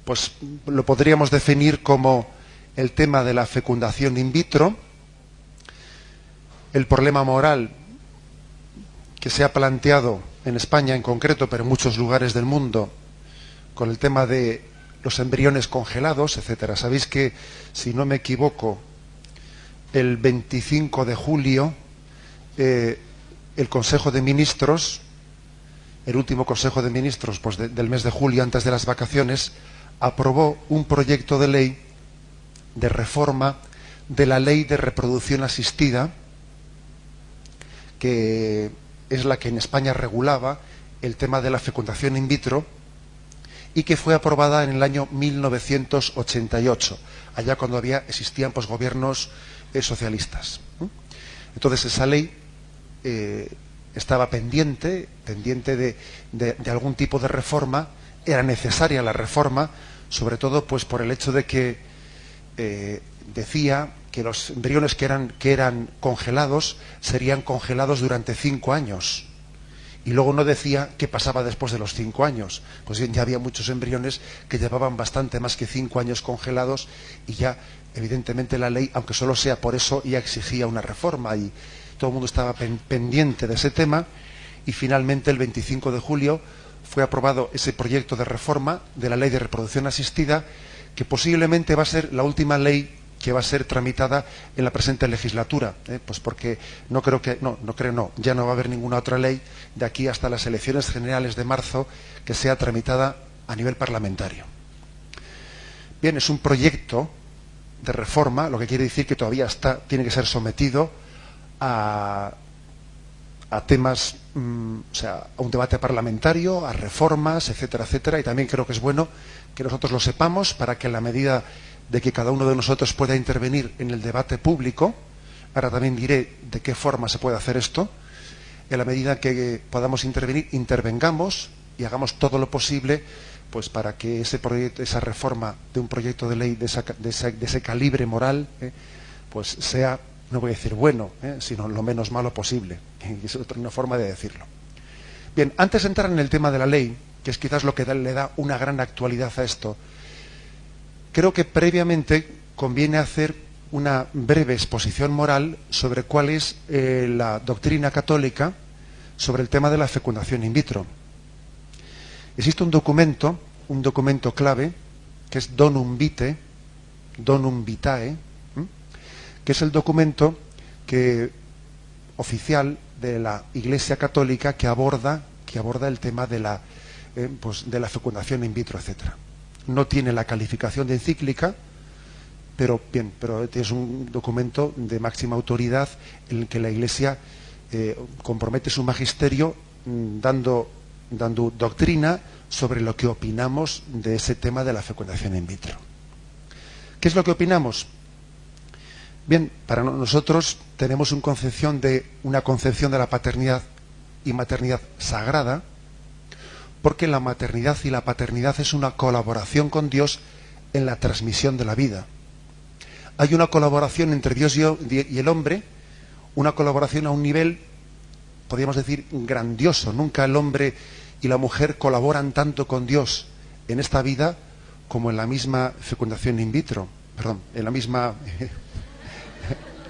pues lo podríamos definir como el tema de la fecundación in vitro, el problema moral que se ha planteado en España en concreto, pero en muchos lugares del mundo, con el tema de los embriones congelados, etcétera. Sabéis que, si no me equivoco, el 25 de julio el Consejo de Ministros, el último Consejo de Ministros pues, del mes de julio, antes de las vacaciones, aprobó un proyecto de ley de reforma de la Ley de Reproducción Asistida, que es la que en España regulaba el tema de la fecundación in vitro, y que fue aprobada en el año 1988, allá cuando existían pues, gobiernos socialistas. Entonces esa ley estaba pendiente de algún tipo de reforma. Era necesaria la reforma, sobre todo pues por el hecho de que decía que los embriones que eran congelados serían congelados durante 5 años. Y luego no decía qué pasaba después de los 5 años. Pues bien, ya había muchos embriones que llevaban bastante más que 5 años congelados, y ya, evidentemente, la ley, aunque solo sea por eso, ya exigía una reforma, y todo el mundo estaba pendiente de ese tema, y finalmente el 25 de julio fue aprobado ese proyecto de reforma de la Ley de Reproducción Asistida, que posiblemente va a ser la última ley que va a ser tramitada en la presente legislatura, pues porque ya no va a haber ninguna otra ley de aquí hasta las elecciones generales de marzo que sea tramitada a nivel parlamentario. Bien, es un proyecto de reforma, lo que quiere decir que todavía tiene que ser sometido a temas, a un debate parlamentario, a reformas, etcétera, etcétera, y también creo que es bueno que nosotros lo sepamos para que, en la medida de que cada uno de nosotros pueda intervenir en el debate público, ahora también diré de qué forma se puede hacer esto, en la medida que podamos intervenir, intervengamos y hagamos todo lo posible pues para que ese proyecto, esa reforma de un proyecto de ley de ese calibre moral, pues sea, no voy a decir bueno, sino lo menos malo posible. Y es una forma de decirlo. Bien, antes de entrar en el tema de la ley, que es quizás lo que le da una gran actualidad a esto, creo que previamente conviene hacer una breve exposición moral sobre cuál es la doctrina católica sobre el tema de la fecundación in vitro. Existe un documento clave, que es Donum Vitae, que es el documento oficial de la Iglesia Católica que aborda el tema de la fecundación in vitro, etcétera. No tiene la calificación de encíclica, pero es un documento de máxima autoridad en el que la Iglesia compromete su magisterio dando doctrina sobre lo que opinamos de ese tema de la fecundación in vitro. ¿Qué es lo que opinamos? Bien, para nosotros tenemos una concepción de la paternidad y maternidad sagrada, porque la maternidad y la paternidad es una colaboración con Dios en la transmisión de la vida. Hay una colaboración entre Dios y el hombre, una colaboración a un nivel, podríamos decir, grandioso. Nunca el hombre y la mujer colaboran tanto con Dios en esta vida como en la misma fecundación in vitro. Perdón, en la misma...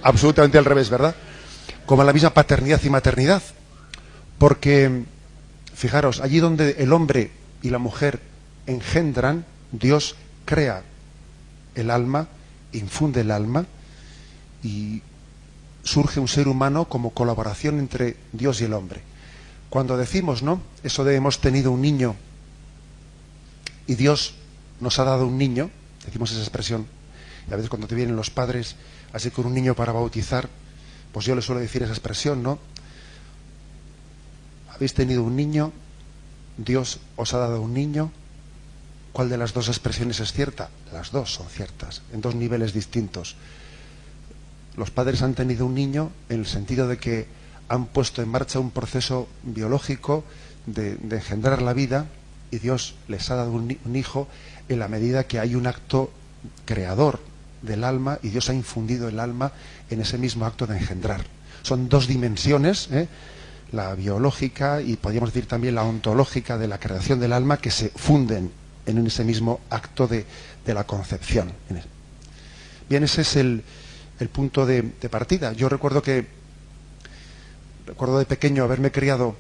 absolutamente al revés, ¿verdad? Como en la misma paternidad y maternidad. Porque, fijaros, allí donde el hombre y la mujer engendran, Dios crea el alma, infunde el alma, y surge un ser humano como colaboración entre Dios y el hombre. Cuando decimos, ¿no?, eso de hemos tenido un niño y Dios nos ha dado un niño, decimos esa expresión, y a veces cuando te vienen los padres así con un niño para bautizar, pues yo les suelo decir esa expresión, ¿no? Habéis tenido un niño, Dios os ha dado un niño. ¿Cuál de las dos expresiones es cierta? Las dos son ciertas, en dos niveles distintos. Los padres han tenido un niño en el sentido de que han puesto en marcha un proceso biológico de engendrar la vida, y Dios les ha dado un hijo en la medida que hay un acto creador del alma, y Dios ha infundido el alma en ese mismo acto de engendrar. Son dos dimensiones, la biológica y podríamos decir también la ontológica de la creación del alma, que se funden. en ese mismo acto de la concepción. Bien, ese es el punto de partida. Yo recuerdo de pequeño haberme criado,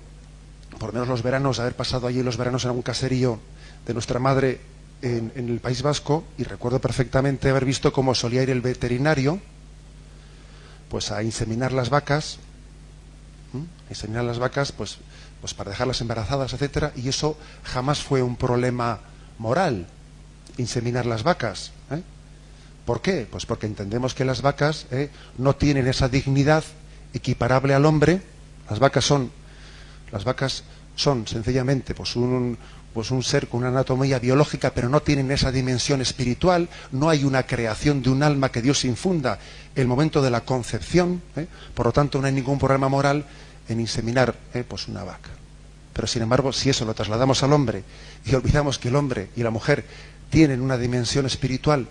por lo menos los veranos, haber pasado allí los veranos en algún caserío de nuestra madre en el País Vasco, y recuerdo perfectamente haber visto cómo solía ir el veterinario pues a inseminar las vacas, pues para dejarlas embarazadas, etcétera, y eso jamás fue un problema moral, inseminar las vacas. ¿Por qué? Pues porque entendemos que las vacas no tienen esa dignidad equiparable al hombre. Las vacas son sencillamente pues un ser con una anatomía biológica, pero no tienen esa dimensión espiritual. No hay una creación de un alma que Dios infunda en el momento de la concepción. Por lo tanto, no hay ningún problema moral en inseminar pues una vaca. Pero sin embargo, si eso lo trasladamos al hombre y olvidamos que el hombre y la mujer tienen una dimensión espiritual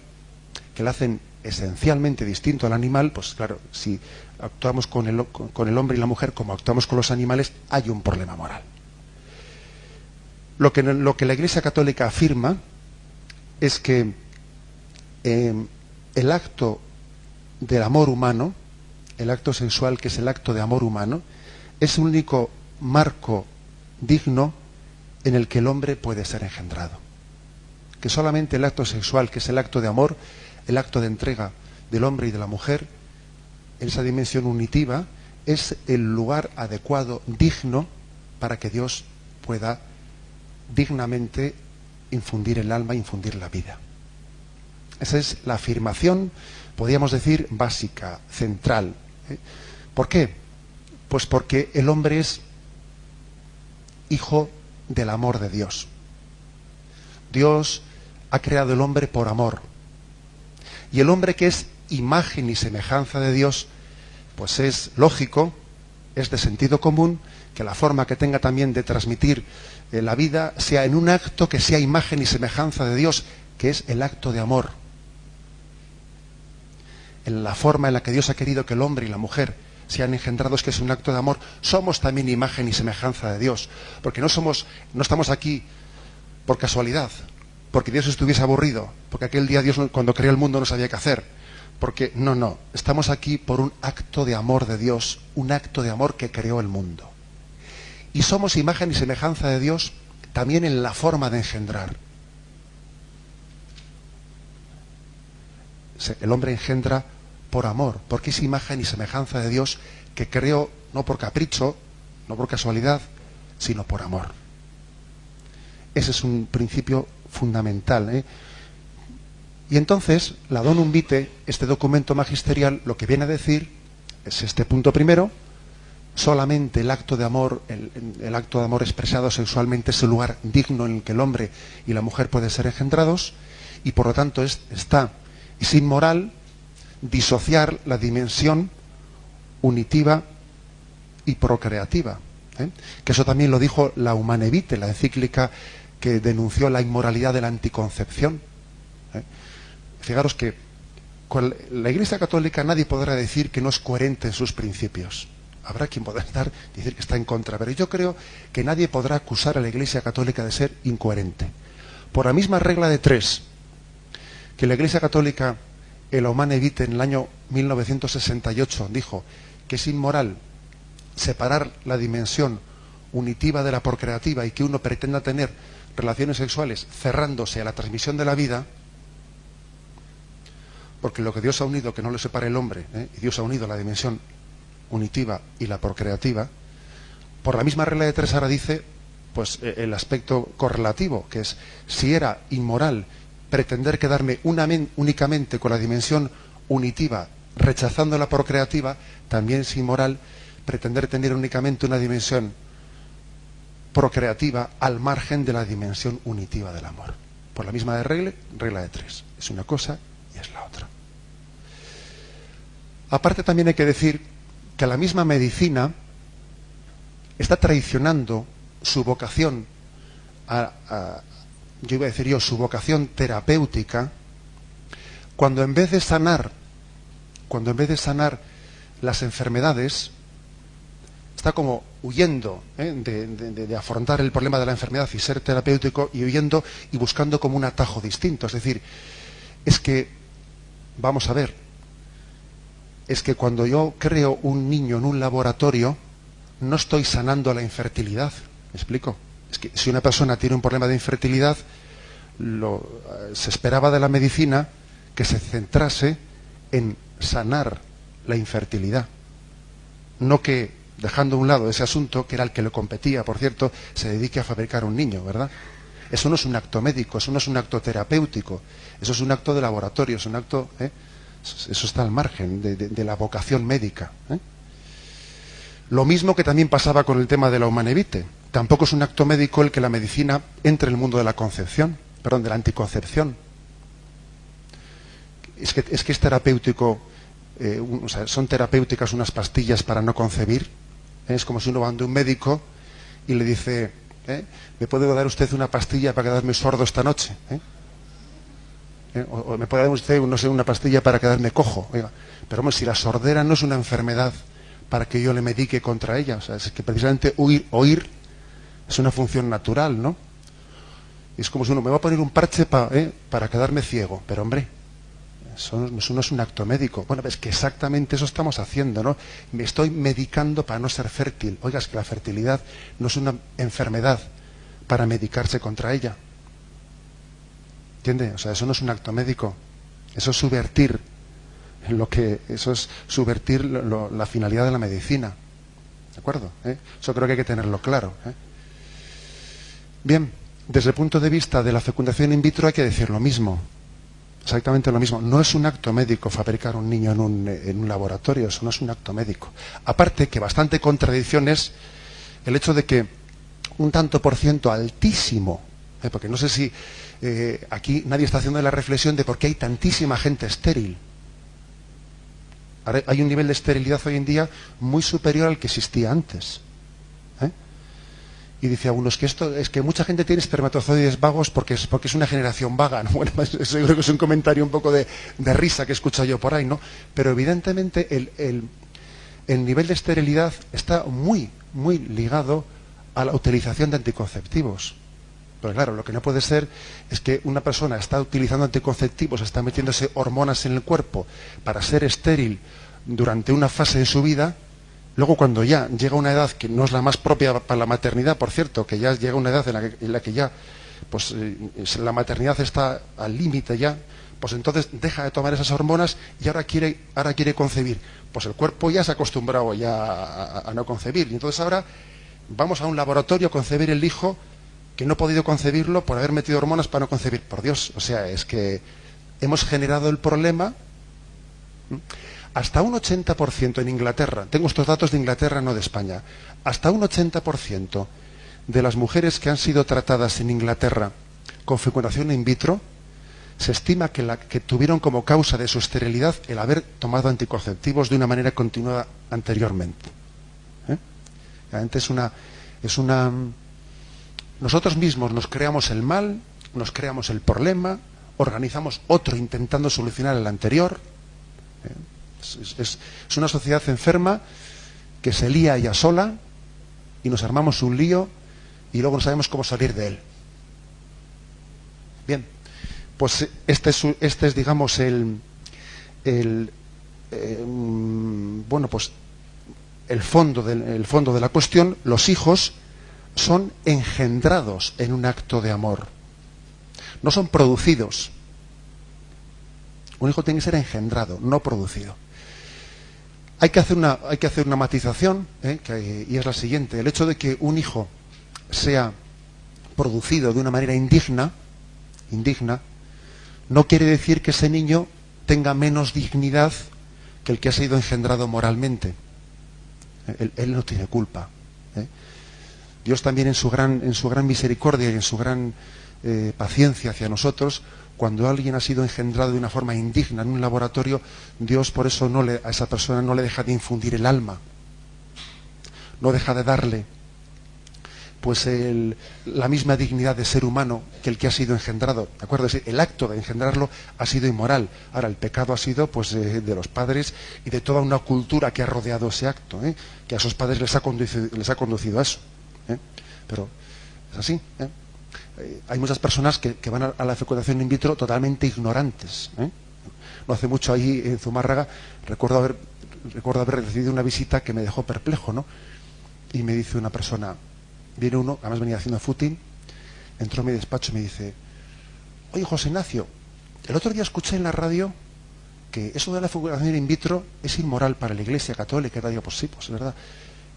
que la hacen esencialmente distinto al animal, pues claro, si actuamos con el hombre y la mujer como actuamos con los animales, hay un problema moral. Lo que la Iglesia Católica afirma es que el acto del amor humano, el acto sexual, que es el acto de amor humano, es el único marco digno en el que el hombre puede ser engendrado. Que solamente el acto sexual, que es el acto de amor, el acto de entrega del hombre y de la mujer, en esa dimensión unitiva, es el lugar adecuado, digno, para que Dios pueda dignamente infundir el alma, infundir la vida. Esa es la afirmación, podríamos decir, básica, central. ¿Por qué? Pues porque el hombre es hijo del amor de Dios. Dios ha creado el hombre por amor. Y el hombre, que es imagen y semejanza de Dios, pues es lógico, es de sentido común, que la forma que tenga también de transmitir la vida sea en un acto que sea imagen y semejanza de Dios, que es el acto de amor. En la forma en la que Dios ha querido que el hombre y la mujer sean engendrados, que es un acto de amor, somos también imagen y semejanza de Dios, porque no estamos aquí por casualidad, porque Dios estuviese aburrido, porque aquel día Dios, cuando creó el mundo, no sabía qué hacer, porque no, estamos aquí por un acto de amor de Dios, un acto de amor que creó el mundo. Y somos imagen y semejanza de Dios también en la forma de engendrar. El hombre engendra por amor, porque es imagen y semejanza de Dios que creó no por capricho, no por casualidad, sino por amor. Ese es un principio fundamental. Y entonces, la Donum Vitae, este documento magisterial, lo que viene a decir es este punto primero: solamente el acto de amor, el acto de amor expresado sexualmente, es el lugar digno en el que el hombre y la mujer pueden ser engendrados, y por lo tanto es inmoral disociar la dimensión unitiva y procreativa. Que eso también lo dijo la Humanae Vitae, la encíclica que denunció la inmoralidad de la anticoncepción. Fijaros que con la Iglesia Católica nadie podrá decir que no es coherente en sus principios. Habrá quien podrá decir que está en contra, pero yo creo que nadie podrá acusar a la Iglesia Católica de ser incoherente. Por la misma regla de tres que la Iglesia Católica en la Humanae Vitae en el año 1968 dijo que es inmoral separar la dimensión unitiva de la procreativa y que uno pretenda tener relaciones sexuales cerrándose a la transmisión de la vida, porque lo que Dios ha unido que no lo separe el hombre, y Dios ha unido la dimensión unitiva y la procreativa, por la misma regla de tres ahora dice pues el aspecto correlativo, que es: si era inmoral pretender quedarme únicamente con la dimensión unitiva, rechazando la procreativa, también es inmoral pretender tener únicamente una dimensión procreativa al margen de la dimensión unitiva del amor. Por la misma regla de tres. Es una cosa y es la otra. Aparte, también hay que decir que la misma medicina está traicionando su vocación su vocación terapéutica, cuando en vez de sanar las enfermedades, está como huyendo de afrontar el problema de la enfermedad y ser terapéutico, y huyendo y buscando como un atajo distinto. Es decir, es que, vamos a ver, es que cuando yo creo un niño en un laboratorio, no estoy sanando la infertilidad. ¿Me explico? Es que si una persona tiene un problema de infertilidad, se esperaba de la medicina que se centrase en sanar la infertilidad. No que, dejando a un lado ese asunto, que era el que le competía, por cierto, se dedique a fabricar un niño, ¿verdad? Eso no es un acto médico, eso no es un acto terapéutico, eso es un acto de laboratorio, es un acto... Eso está al margen de la vocación médica. Lo mismo que también pasaba con el tema de la Humanae Vitae. Tampoco es un acto médico el que la medicina entre en el mundo de la concepción, perdón, de la anticoncepción. Es que es terapéutico, o sea, son terapéuticas unas pastillas para no concebir. Es como si uno va a un médico y le dice, ¿me puede dar usted una pastilla para quedarme sordo esta noche? O me puede dar usted, no sé, una pastilla para quedarme cojo. Oiga, pero hombre, si la sordera no es una enfermedad para que yo le medique contra ella, o sea, es que precisamente oír es una función natural, ¿no? Es como si uno me va a poner un parche para quedarme ciego, pero hombre, eso no es un acto médico. Bueno, es que exactamente eso estamos haciendo, ¿no? Me estoy medicando para no ser fértil. Oiga, es que la fertilidad no es una enfermedad para medicarse contra ella. ¿Entiende? O sea, eso no es un acto médico. Eso es subvertir la finalidad de la medicina. ¿De acuerdo? Eso creo que hay que tenerlo claro. Bien, desde el punto de vista de la fecundación in vitro hay que decir lo mismo. Exactamente lo mismo. No es un acto médico fabricar un niño en un laboratorio. Eso no es un acto médico. Aparte que bastante contradicción es el hecho de que un tanto por ciento altísimo, porque no sé si aquí nadie está haciendo la reflexión de por qué hay tantísima gente estéril. Ahora, hay un nivel de esterilidad hoy en día muy superior al que existía antes. Y dice a unos que esto es que mucha gente tiene espermatozoides vagos porque es una generación vaga, ¿no? Bueno, eso yo creo que es un comentario un poco de risa que he escuchado yo por ahí, ¿no? Pero evidentemente el nivel de esterilidad está muy, muy ligado a la utilización de anticonceptivos. Pero claro, lo que no puede ser es que una persona está utilizando anticonceptivos, está metiéndose hormonas en el cuerpo para ser estéril durante una fase de su vida. Luego, cuando ya llega una edad que no es la más propia para la maternidad, por cierto, que ya llega una edad en la que ya pues la maternidad está al límite ya, pues entonces deja de tomar esas hormonas y ahora quiere concebir. Pues el cuerpo ya se ha acostumbrado ya a no concebir. Y entonces ahora vamos a un laboratorio a concebir el hijo que no ha podido concebirlo por haber metido hormonas para no concebir. Por Dios, o sea, es que hemos generado el problema. Hasta un 80% en Inglaterra, tengo estos datos de Inglaterra, no de España, hasta un 80% de las mujeres que han sido tratadas en Inglaterra con fecundación in vitro, se estima que tuvieron como causa de su esterilidad el haber tomado anticonceptivos de una manera continuada anteriormente. Realmente es una nosotros mismos nos creamos el mal, nos creamos el problema, organizamos otro intentando solucionar el anterior. Es una sociedad enferma que se lía ella sola y nos armamos un lío y luego no sabemos cómo salir de él. Bien, pues este es digamos bueno, pues el fondo de la cuestión. Los hijos son engendrados en un acto de amor, no son producidos. Un hijo tiene que ser engendrado, no producido. Hay que hacer una matización, y es la siguiente: el hecho de que un hijo sea producido de una manera indigna, no quiere decir que ese niño tenga menos dignidad que el que ha sido engendrado moralmente. Él no tiene culpa. Dios también en su gran misericordia y en su gran paciencia hacia nosotros, cuando alguien ha sido engendrado de una forma indigna en un laboratorio, Dios por eso a esa persona no le deja de infundir el alma, no deja de darle pues la misma dignidad de ser humano que el que ha sido engendrado, ¿de acuerdo? Es decir, el acto de engendrarlo ha sido inmoral. Ahora, el pecado ha sido pues de los padres y de toda una cultura que ha rodeado ese acto, que a esos padres les ha conducido a eso. Pero es así. Hay muchas personas que van a la fecundación in vitro totalmente ignorantes. No hace mucho ahí en Zumárraga recuerdo haber recibido una visita que me dejó perplejo, ¿no? Y me dice una persona, viene uno, además venía haciendo footing, entró a mi despacho y me dice: oye, José Ignacio, el otro día escuché en la radio que eso de la fecundación in vitro es inmoral para la Iglesia Católica. Y le digo, pues sí, pues es verdad.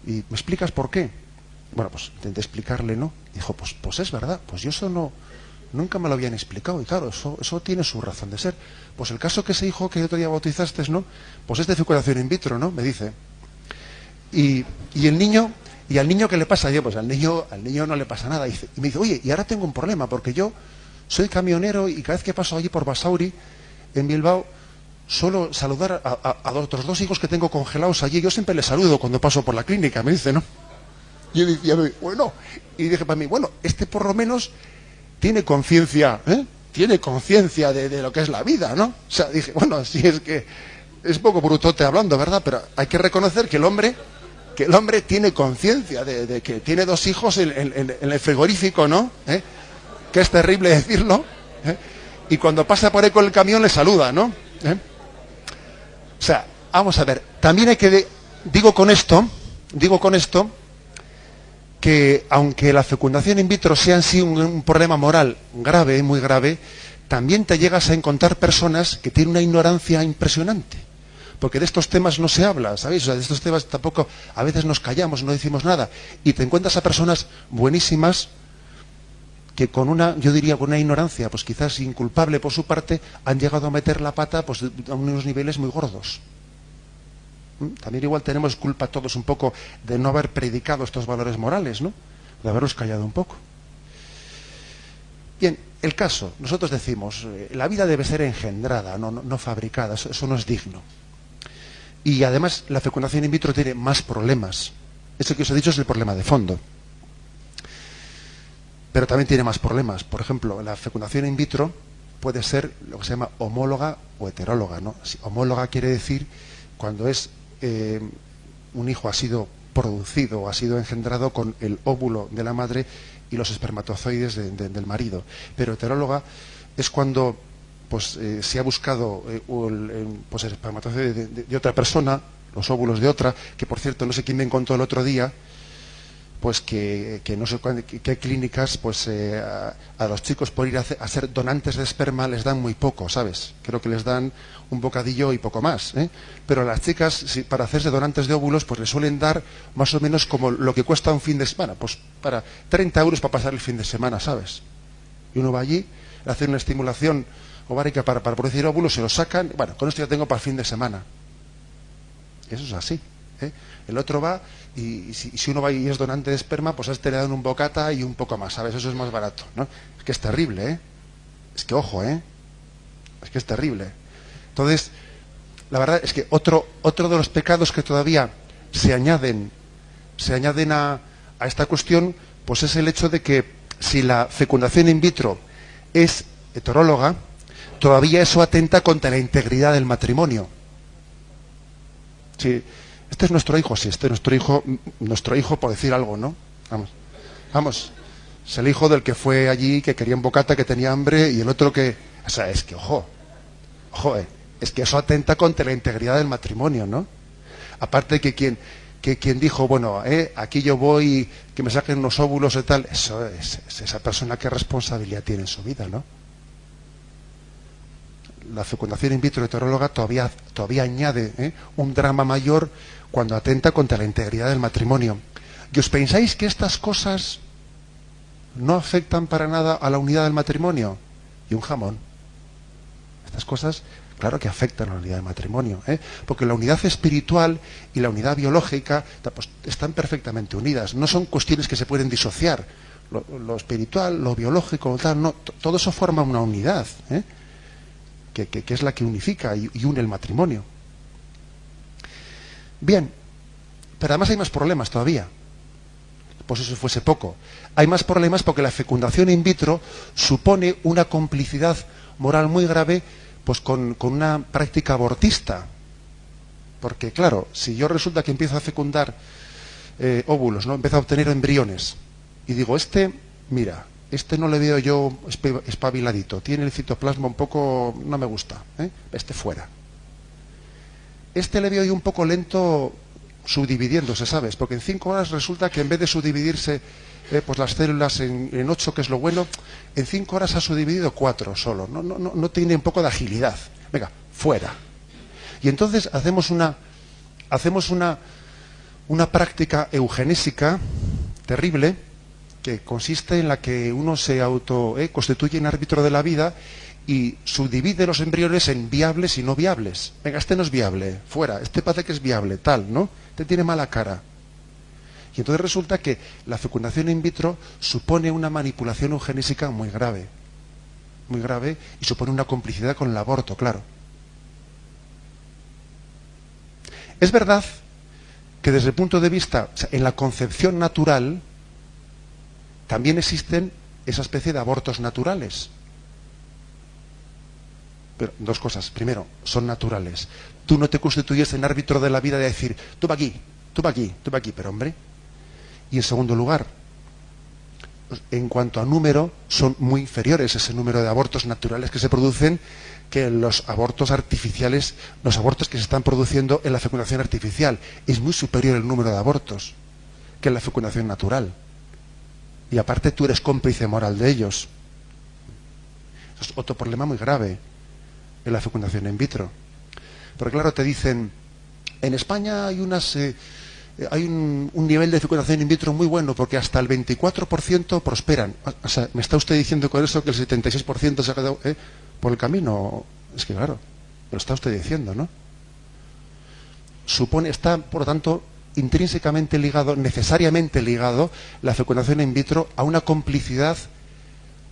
¿Y me explicas por qué? Bueno, pues intenté explicarle, ¿no? Dijo, pues es verdad, pues yo eso nunca me lo habían explicado. Y claro, eso tiene su razón de ser. Pues el caso que ese hijo que el otro día bautizaste, ¿no? Pues es de fecundación in vitro, ¿no? Me dice. Y el niño, ¿y al niño qué le pasa? Yo, pues al niño no le pasa nada. Y me dice, oye, y ahora tengo un problema, porque yo soy camionero y cada vez que paso allí por Basauri, en Bilbao, suelo saludar a otros dos hijos que tengo congelados allí. Yo siempre les saludo cuando paso por la clínica, me dice, ¿no? Y yo decía, bueno, y dije para mí, bueno, este por lo menos tiene conciencia, tiene conciencia de lo que es la vida, ¿no? O sea, dije, bueno, sí, es que es poco brutote hablando, ¿verdad? Pero hay que reconocer que el hombre tiene conciencia de que tiene dos hijos en el frigorífico, ¿no? Que es terrible decirlo, y cuando pasa por ahí con el camión le saluda, ¿no? O sea, vamos a ver, también hay que, digo con esto, que aunque la fecundación in vitro sea en sí un problema moral grave, muy grave, también te llegas a encontrar personas que tienen una ignorancia impresionante. Porque de estos temas no se habla, ¿sabéis? O sea, de estos temas tampoco, a veces nos callamos, no decimos nada. Y te encuentras a personas buenísimas que con yo diría, con una ignorancia, pues quizás inculpable por su parte, han llegado a meter la pata pues a unos niveles muy gordos. También igual tenemos culpa todos un poco de no haber predicado estos valores morales, ¿no? De haberlos callado un poco. Bien, el caso, nosotros decimos, la vida debe ser engendrada, no fabricada, eso no es digno. Y además la fecundación in vitro tiene más problemas. Eso que os he dicho es el problema de fondo. Pero también tiene más problemas. Por ejemplo, la fecundación in vitro puede ser lo que se llama homóloga o heteróloga, ¿no? Homóloga quiere decir cuando es un hijo ha sido producido, ha sido engendrado con el óvulo de la madre y los espermatozoides del marido. Pero heteróloga es cuando pues se ha buscado pues el espermatozoide de otra persona, los óvulos de otra, que por cierto no sé quién me contó el otro día, pues que no sé qué clínicas pues a los chicos por ir a ser donantes de esperma les dan muy poco, ¿sabes? Creo que les dan un bocadillo y poco más, pero a las chicas para hacerse donantes de óvulos pues les suelen dar más o menos como lo que cuesta un fin de semana, pues para 30 euros para pasar el fin de semana, ¿sabes? Y uno va allí, le hace una estimulación ovárica para producir óvulos, se los sacan, bueno, con esto ya tengo para el fin de semana. Eso es así. El otro va y si uno va y es donante de esperma, pues a este le dan un bocata y un poco más, ¿sabes? Eso es más barato, ¿no? Es que es terrible, Es que ojo, es que es terrible. Entonces, la verdad es que otro de los pecados que todavía se añaden a esta cuestión, pues es el hecho de que si la fecundación in vitro es heteróloga, todavía eso atenta contra la integridad del matrimonio. Sí. Este es nuestro hijo, sí, este es nuestro hijo por decir algo, ¿no? Vamos, es el hijo del que fue allí, que quería un bocata, que tenía hambre, y el otro que... O sea, es que, ojo, es que eso atenta contra la integridad del matrimonio, ¿no? Aparte que quien dijo, bueno, aquí yo voy, que me saquen unos óvulos y tal, eso es esa persona qué responsabilidad tiene en su vida, ¿no? La fecundación in vitro heteróloga todavía añade un drama mayor cuando atenta contra la integridad del matrimonio. ¿Y os pensáis que estas cosas no afectan para nada a la unidad del matrimonio? Y un jamón. Estas cosas, claro que afectan a la unidad del matrimonio, porque la unidad espiritual y la unidad biológica pues, están perfectamente unidas. No son cuestiones que se pueden disociar. Lo espiritual, lo biológico, tal, no, todo eso forma una unidad, que es la que unifica y une el matrimonio. Bien, pero además hay más problemas todavía. pues eso fuese poco. Hay más problemas porque la fecundación in vitro supone una complicidad moral muy grave pues con una práctica abortista. Porque claro, si yo resulta que empiezo a fecundar óvulos, ¿no? Empiezo a obtener embriones y digo, mira, no le veo yo espabiladito, tiene el citoplasma un poco, no me gusta, fuera. Le veo yo un poco lento subdividiéndose, ¿sabes? Porque en 5 horas resulta que en vez de subdividirse pues las células en 8, que es lo bueno, en 5 horas ha subdividido 4 solo. No tiene un poco de agilidad. Venga, fuera. Y entonces hacemos una práctica eugenésica terrible, que consiste en la que uno se constituye en árbitro de la vida y subdivide los embriones en viables y no viables. Venga, no es viable, fuera, parece que es viable, tal, ¿no? Tiene mala cara. Y entonces resulta que la fecundación in vitro supone una manipulación eugenésica muy grave, y supone una complicidad con el aborto, claro. Es verdad que desde el punto de vista, en la concepción natural, también existen esa especie de abortos naturales. Pero 2 cosas. Primero, son naturales. Tú no te constituyes en árbitro de la vida de decir, tú va aquí, tú va aquí, tú va aquí, pero hombre. Y en segundo lugar, en cuanto a número, son muy inferiores ese número de abortos naturales que se producen que los abortos artificiales, los abortos que se están produciendo en la fecundación artificial. Es muy superior el número de abortos que en la fecundación natural. Y aparte tú eres cómplice moral de ellos. Eso es otro problema muy grave en la fecundación in vitro. Porque claro, te dicen, en España hay un nivel de fecundación in vitro muy bueno, porque hasta el 24% prosperan. O sea, ¿me está usted diciendo con eso que el 76% se ha quedado por el camino? Es que claro, lo está usted diciendo, ¿no? Está, por lo tanto, intrínsecamente ligado, necesariamente ligado, la fecundación in vitro a una complicidad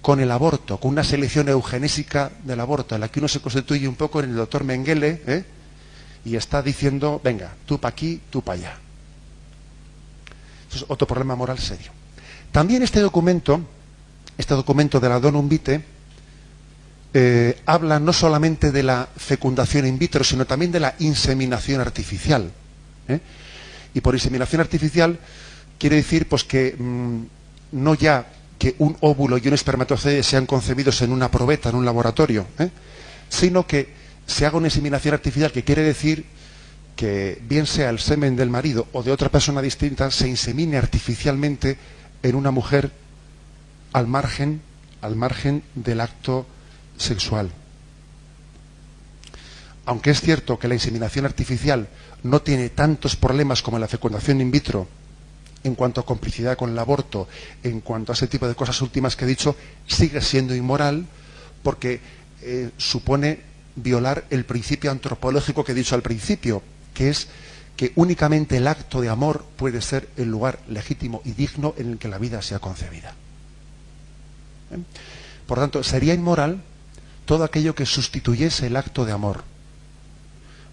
con el aborto, con una selección eugenésica del aborto, en la que uno se constituye un poco en el doctor Mengele, y está diciendo, venga, tú para aquí, tú para allá. Eso es otro problema moral serio. También este documento de la Donum Vitae, habla no solamente de la fecundación in vitro, sino también de la inseminación artificial. Y por inseminación artificial quiere decir pues que no ya que un óvulo y un espermatozoide sean concebidos en una probeta, en un laboratorio, sino que se haga una inseminación artificial, que quiere decir que bien sea el semen del marido o de otra persona distinta, se insemine artificialmente en una mujer al margen del acto sexual. Aunque es cierto que la inseminación artificial no tiene tantos problemas como la fecundación in vitro en cuanto a complicidad con el aborto, en cuanto a ese tipo de cosas últimas que he dicho, sigue siendo inmoral porque supone violar el principio antropológico que he dicho al principio, que es que únicamente el acto de amor puede ser el lugar legítimo y digno en el que la vida sea concebida. Por tanto, sería inmoral todo aquello que sustituyese el acto de amor.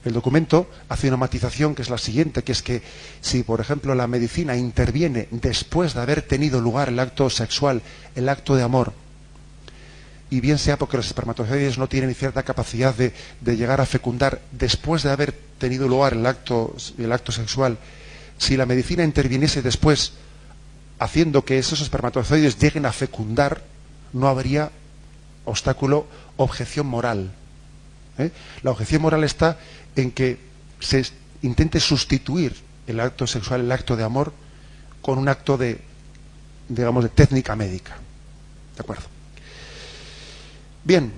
El documento hace una matización que es la siguiente, que es que si, por ejemplo, la medicina interviene después de haber tenido lugar el acto sexual, el acto de amor, y bien sea porque los espermatozoides no tienen cierta capacidad de llegar a fecundar después de haber tenido lugar el acto sexual, si la medicina interviniese después haciendo que esos espermatozoides lleguen a fecundar, no habría objeción moral. La objeción moral está en que se intente sustituir el acto sexual, el acto de amor, con un acto de técnica médica. ¿De acuerdo? Bien.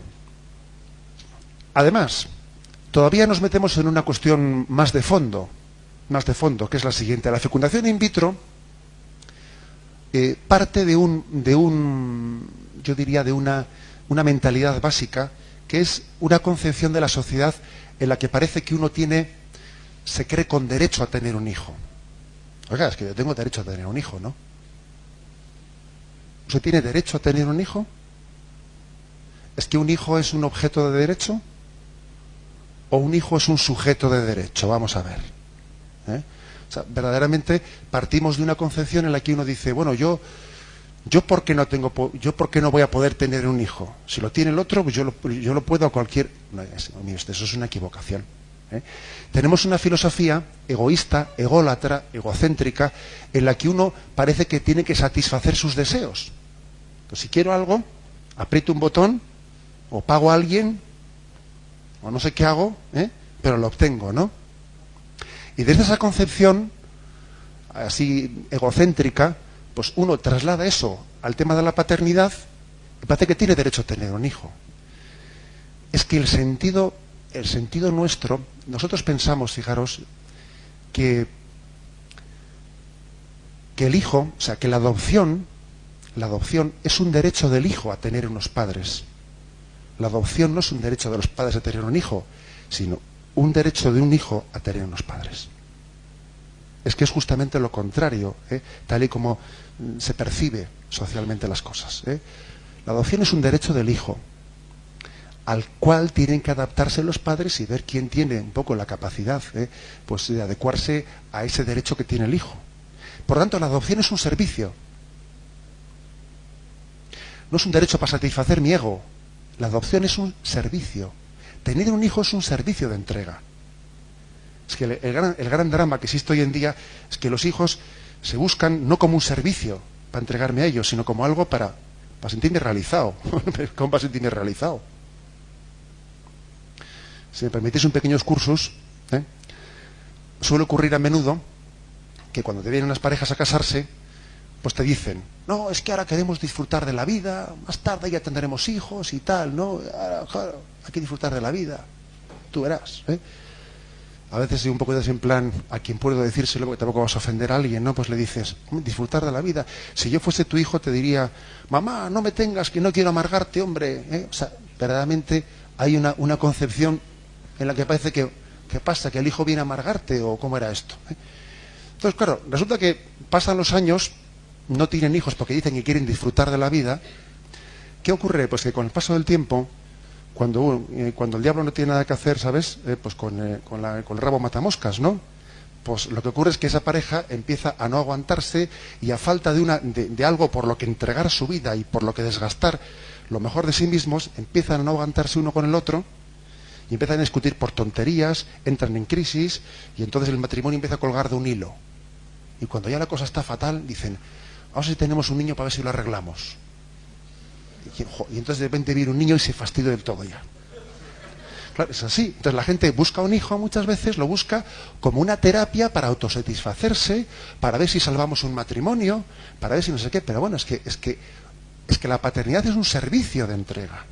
Además, todavía nos metemos en una cuestión más de fondo, que es la siguiente. La fecundación in vitro parte de una mentalidad básica, que es una concepción de la sociedad en la que parece que uno se cree con derecho a tener un hijo. Oiga, es que yo tengo derecho a tener un hijo, ¿no? ¿Usted tiene derecho a tener un hijo? ¿Es que un hijo es un objeto de derecho? ¿O un hijo es un sujeto de derecho? Vamos a ver. O sea, verdaderamente partimos de una concepción en la que uno dice, bueno, yo por qué no voy a poder tener un hijo. Si lo tiene el otro, pues yo lo puedo a cualquier. No, mire usted, eso es una equivocación. Tenemos una filosofía egoísta, ególatra, egocéntrica, en la que uno parece que tiene que satisfacer sus deseos. Pues si quiero algo, aprieto un botón, o pago a alguien, o no sé qué hago, pero lo obtengo, ¿no? Y desde esa concepción así egocéntrica, pues uno traslada eso al tema de la paternidad y parece que tiene derecho a tener un hijo. Es que el sentido nuestro, nosotros pensamos, fijaros, que el hijo, o sea, que la adopción es un derecho del hijo a tener unos padres. La adopción no es un derecho de los padres a tener un hijo, sino un derecho de un hijo a tener unos padres. Es que es justamente lo contrario, tal y como se percibe socialmente las cosas. La adopción es un derecho del hijo, al cual tienen que adaptarse los padres y ver quién tiene un poco la capacidad pues de adecuarse a ese derecho que tiene el hijo. Por tanto, la adopción es un servicio. No es un derecho para satisfacer mi ego. La adopción es un servicio. Tener un hijo es un servicio de entrega. Es que el gran drama que existe hoy en día es que los hijos se buscan no como un servicio para entregarme a ellos, sino como algo para sentirme realizado. ¿Cómo para sentirme realizado? Si me permitís un pequeño excursus, suele ocurrir a menudo que cuando te vienen las parejas a casarse, pues te dicen, no, es que ahora queremos disfrutar de la vida, más tarde ya tendremos hijos y tal, ¿no? Ahora, claro, hay que disfrutar de la vida, tú verás, A veces un poco de en plan, a quien puedo decírselo, porque tampoco vas a ofender a alguien, ¿no? Pues le dices, disfrutar de la vida. Si yo fuese tu hijo te diría, mamá, no me tengas, que no quiero amargarte, hombre. O sea, verdaderamente hay una concepción en la que parece que pasa, que el hijo viene a amargarte, o cómo era esto. Entonces, claro, resulta que pasan los años, no tienen hijos porque dicen que quieren disfrutar de la vida. ¿Qué ocurre? Pues que con el paso del tiempo, cuando el diablo no tiene nada que hacer, ¿sabes? Pues con el rabo matamoscas, ¿no? Pues lo que ocurre es que esa pareja empieza a no aguantarse y a falta de algo por lo que entregar su vida y por lo que desgastar lo mejor de sí mismos, empiezan a no aguantarse uno con el otro y empiezan a discutir por tonterías, entran en crisis y entonces el matrimonio empieza a colgar de un hilo. Y cuando ya la cosa está fatal, dicen, vamos a ver si tenemos un niño para ver si lo arreglamos. Y entonces de repente viene un niño y se fastidia del todo ya. Claro, es así. Entonces la gente busca un hijo, muchas veces lo busca como una terapia para autosatisfacerse, para ver si salvamos un matrimonio, para ver si no sé qué. Pero bueno, es que la paternidad es un servicio de entrega.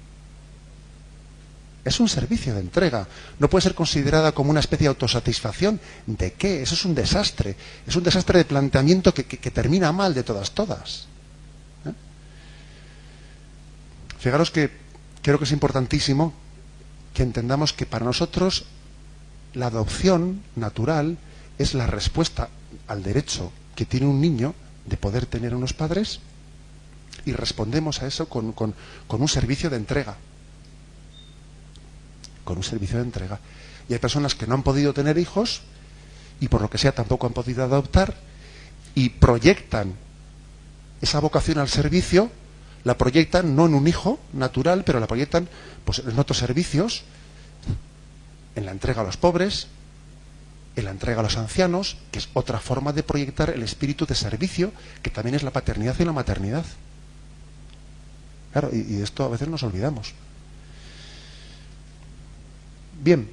Es un servicio de entrega. No puede ser considerada como una especie de autosatisfacción. ¿De qué? Eso es un desastre. Es un desastre de planteamiento que termina mal de todas. Fijaros que creo que es importantísimo que entendamos que para nosotros la adopción natural es la respuesta al derecho que tiene un niño de poder tener unos padres, y respondemos a eso con un servicio de entrega. Con un servicio de entrega. Y hay personas que no han podido tener hijos y por lo que sea tampoco han podido adoptar y proyectan esa vocación al servicio, la proyectan no en un hijo natural, pero la proyectan pues en otros servicios, en la entrega a los pobres, en la entrega a los ancianos, que es otra forma de proyectar el espíritu de servicio, que también es la paternidad y la maternidad. Claro, y de esto a veces nos olvidamos. Bien,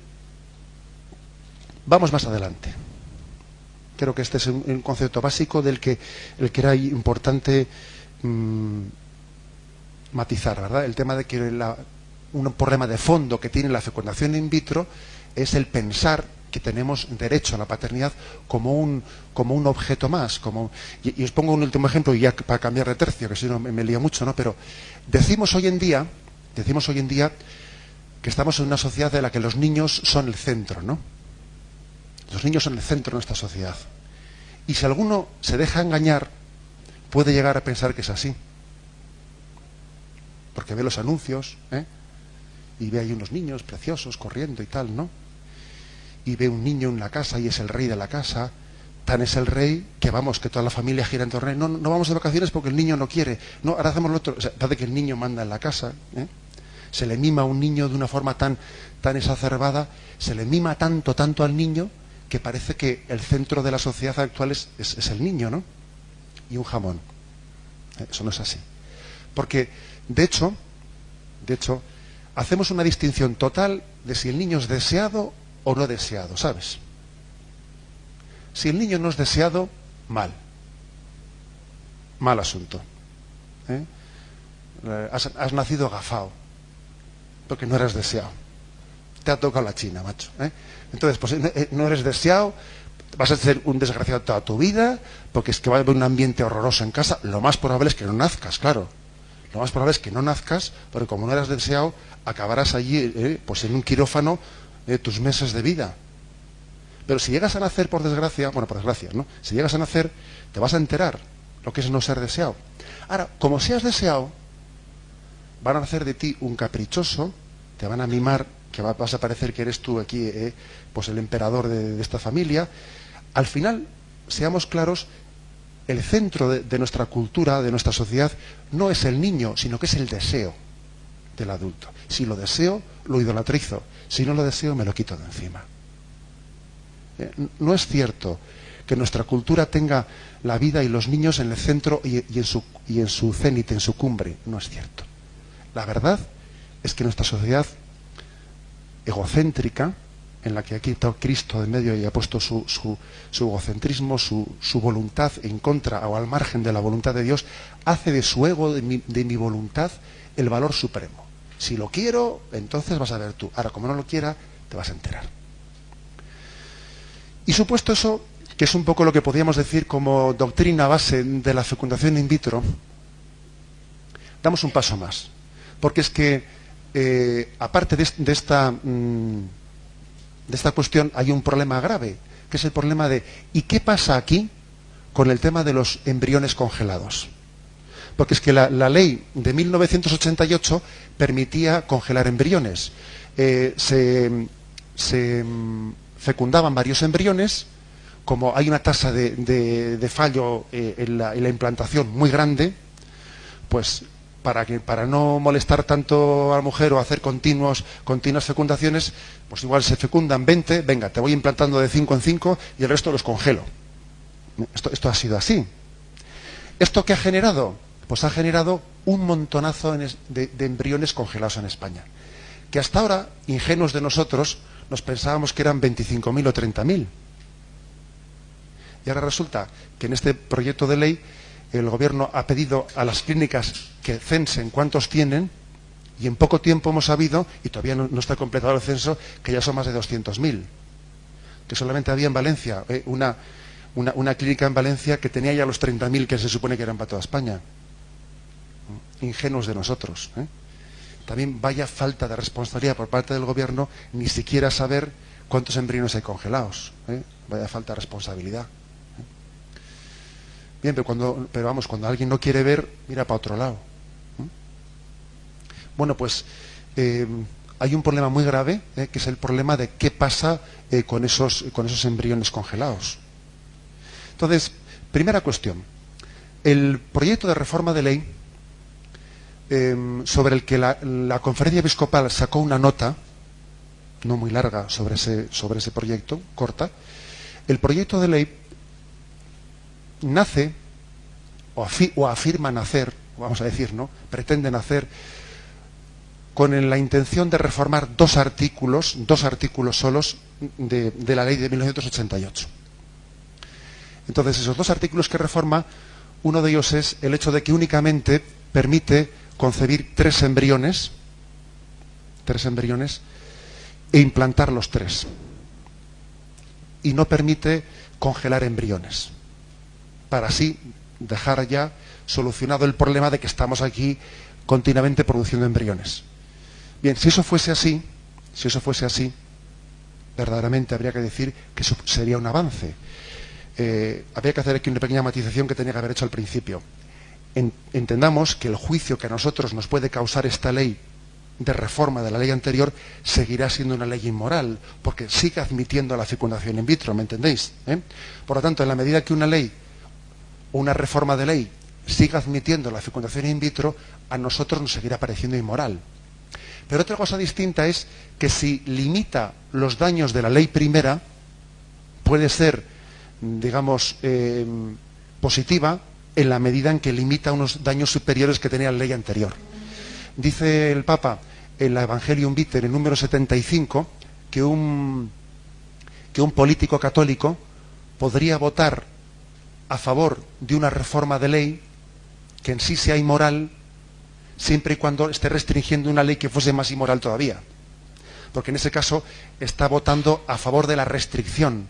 vamos más adelante. Creo que este es un concepto básico el que era importante matizar, ¿verdad? El tema de que un problema de fondo que tiene la fecundación in vitro es el pensar que tenemos derecho a la paternidad como un objeto más. Y os pongo un último ejemplo, y ya para cambiar de tercio, que si no me lío mucho, ¿no? Pero decimos hoy en día que estamos en una sociedad en la que los niños son el centro, ¿no? Los niños son el centro de nuestra sociedad. Y si alguno se deja engañar, puede llegar a pensar que es así. Porque ve los anuncios, y ve ahí unos niños preciosos corriendo y tal, ¿no? Y ve un niño en la casa y es el rey de la casa, tan es el rey que vamos, que toda la familia gira en torno a él. No, no vamos de vacaciones porque el niño no quiere. No, ahora hacemos lo otro. O sea, parece que el niño manda en la casa. Se le mima a un niño de una forma tan exacerbada, se le mima tanto al niño, que parece que el centro de la sociedad actual es el niño, ¿no? Y un jamón. Eso no es así. Porque, de hecho, hacemos una distinción total de si el niño es deseado o no deseado, ¿sabes? Si el niño no es deseado, mal asunto. Has nacido agafado, porque no eres deseado. Te ha tocado la china, macho. Entonces, pues no eres deseado, vas a ser un desgraciado toda tu vida, porque es que va a haber un ambiente horroroso en casa. Lo más probable es que no nazcas, claro. Lo más probable es que no nazcas, porque como no eras deseado, acabarás allí, pues en un quirófano, tus meses de vida. Pero si llegas a nacer por desgracia, bueno, por desgracia, ¿no? Si llegas a nacer, te vas a enterar lo que es no ser deseado. Ahora, como seas deseado, van a hacer de ti un caprichoso, te van a mimar, que vas a parecer que eres tú aquí, pues el emperador de esta familia. Al final, seamos claros, el centro de nuestra cultura, de nuestra sociedad, no es el niño, sino que es el deseo del adulto. Si lo deseo, lo idolatrizo. Si no lo deseo, me lo quito de encima. No es cierto que nuestra cultura tenga la vida y los niños en el centro y en su cénit, en su cumbre. No es cierto. La verdad es que nuestra sociedad egocéntrica, en la que aquí está Cristo de medio y ha puesto su egocentrismo, su voluntad en contra o al margen de la voluntad de Dios, hace de su ego, de mi voluntad, el valor supremo. Si lo quiero, entonces vas a ver tú. Ahora, como no lo quiera, te vas a enterar. Y supuesto eso, que es un poco lo que podríamos decir como doctrina base de la fecundación in vitro, damos un paso más. Porque es que, aparte de esta cuestión, hay un problema grave, que es el problema de ¿y qué pasa aquí con el tema de los embriones congelados? Porque es que la ley de 1988 permitía congelar embriones. Se fecundaban varios embriones, como hay una tasa de fallo en la implantación muy grande, pues para no molestar tanto a la mujer o hacer continuas fecundaciones, pues igual se fecundan 20, venga, te voy implantando de 5 en 5 y el resto los congelo. Esto ha sido así. ¿Esto qué ha generado? Pues ha generado un montonazo de embriones congelados en España, que hasta ahora, ingenuos de nosotros, nos pensábamos que eran 25.000 o 30.000. Y ahora resulta que en este proyecto de ley el gobierno ha pedido a las clínicas que censen cuántos tienen, y en poco tiempo hemos sabido, y todavía no está completado el censo, que ya son más de 200.000. Que solamente había en Valencia una clínica en Valencia que tenía ya los 30.000 que se supone que eran para toda España. Ingenuos de nosotros. También vaya falta de responsabilidad por parte del gobierno ni siquiera saber cuántos embriones hay congelados. Vaya falta de responsabilidad. Bien, pero vamos, cuando alguien no quiere ver, mira para otro lado. Bueno, pues hay un problema muy grave, que es el problema de qué pasa con esos embriones congelados. Entonces, primera cuestión. El proyecto de reforma de ley sobre el que la Conferencia Episcopal sacó una nota, no muy larga, sobre ese proyecto, corta. El proyecto de ley nace, o afirma nacer, vamos a decir, ¿no? Pretende nacer con la intención de reformar dos artículos solos de la ley de 1988. Entonces, esos dos artículos que reforma, uno de ellos es el hecho de que únicamente permite concebir tres embriones e implantar los tres. Y no permite congelar embriones, para así dejar ya solucionado el problema de que estamos aquí continuamente produciendo embriones. Bien, si eso fuese así, verdaderamente habría que decir que eso sería un avance. Habría que hacer aquí una pequeña matización que tenía que haber hecho al principio. Entendamos que el juicio que a nosotros nos puede causar esta ley de reforma de la ley anterior seguirá siendo una ley inmoral, porque sigue admitiendo la fecundación in vitro, ¿me entendéis? Por lo tanto, en la medida que una ley, una reforma de ley, siga admitiendo la fecundación in vitro, a nosotros nos seguirá pareciendo inmoral. Pero otra cosa distinta es que si limita los daños de la ley primera, puede ser, digamos, positiva en la medida en que limita unos daños superiores que tenía la ley anterior. Dice el Papa en la Evangelium Vitae, en número 75, que un político católico podría votar a favor de una reforma de ley que en sí sea inmoral, siempre y cuando esté restringiendo una ley que fuese más inmoral todavía. Porque en ese caso está votando a favor de la restricción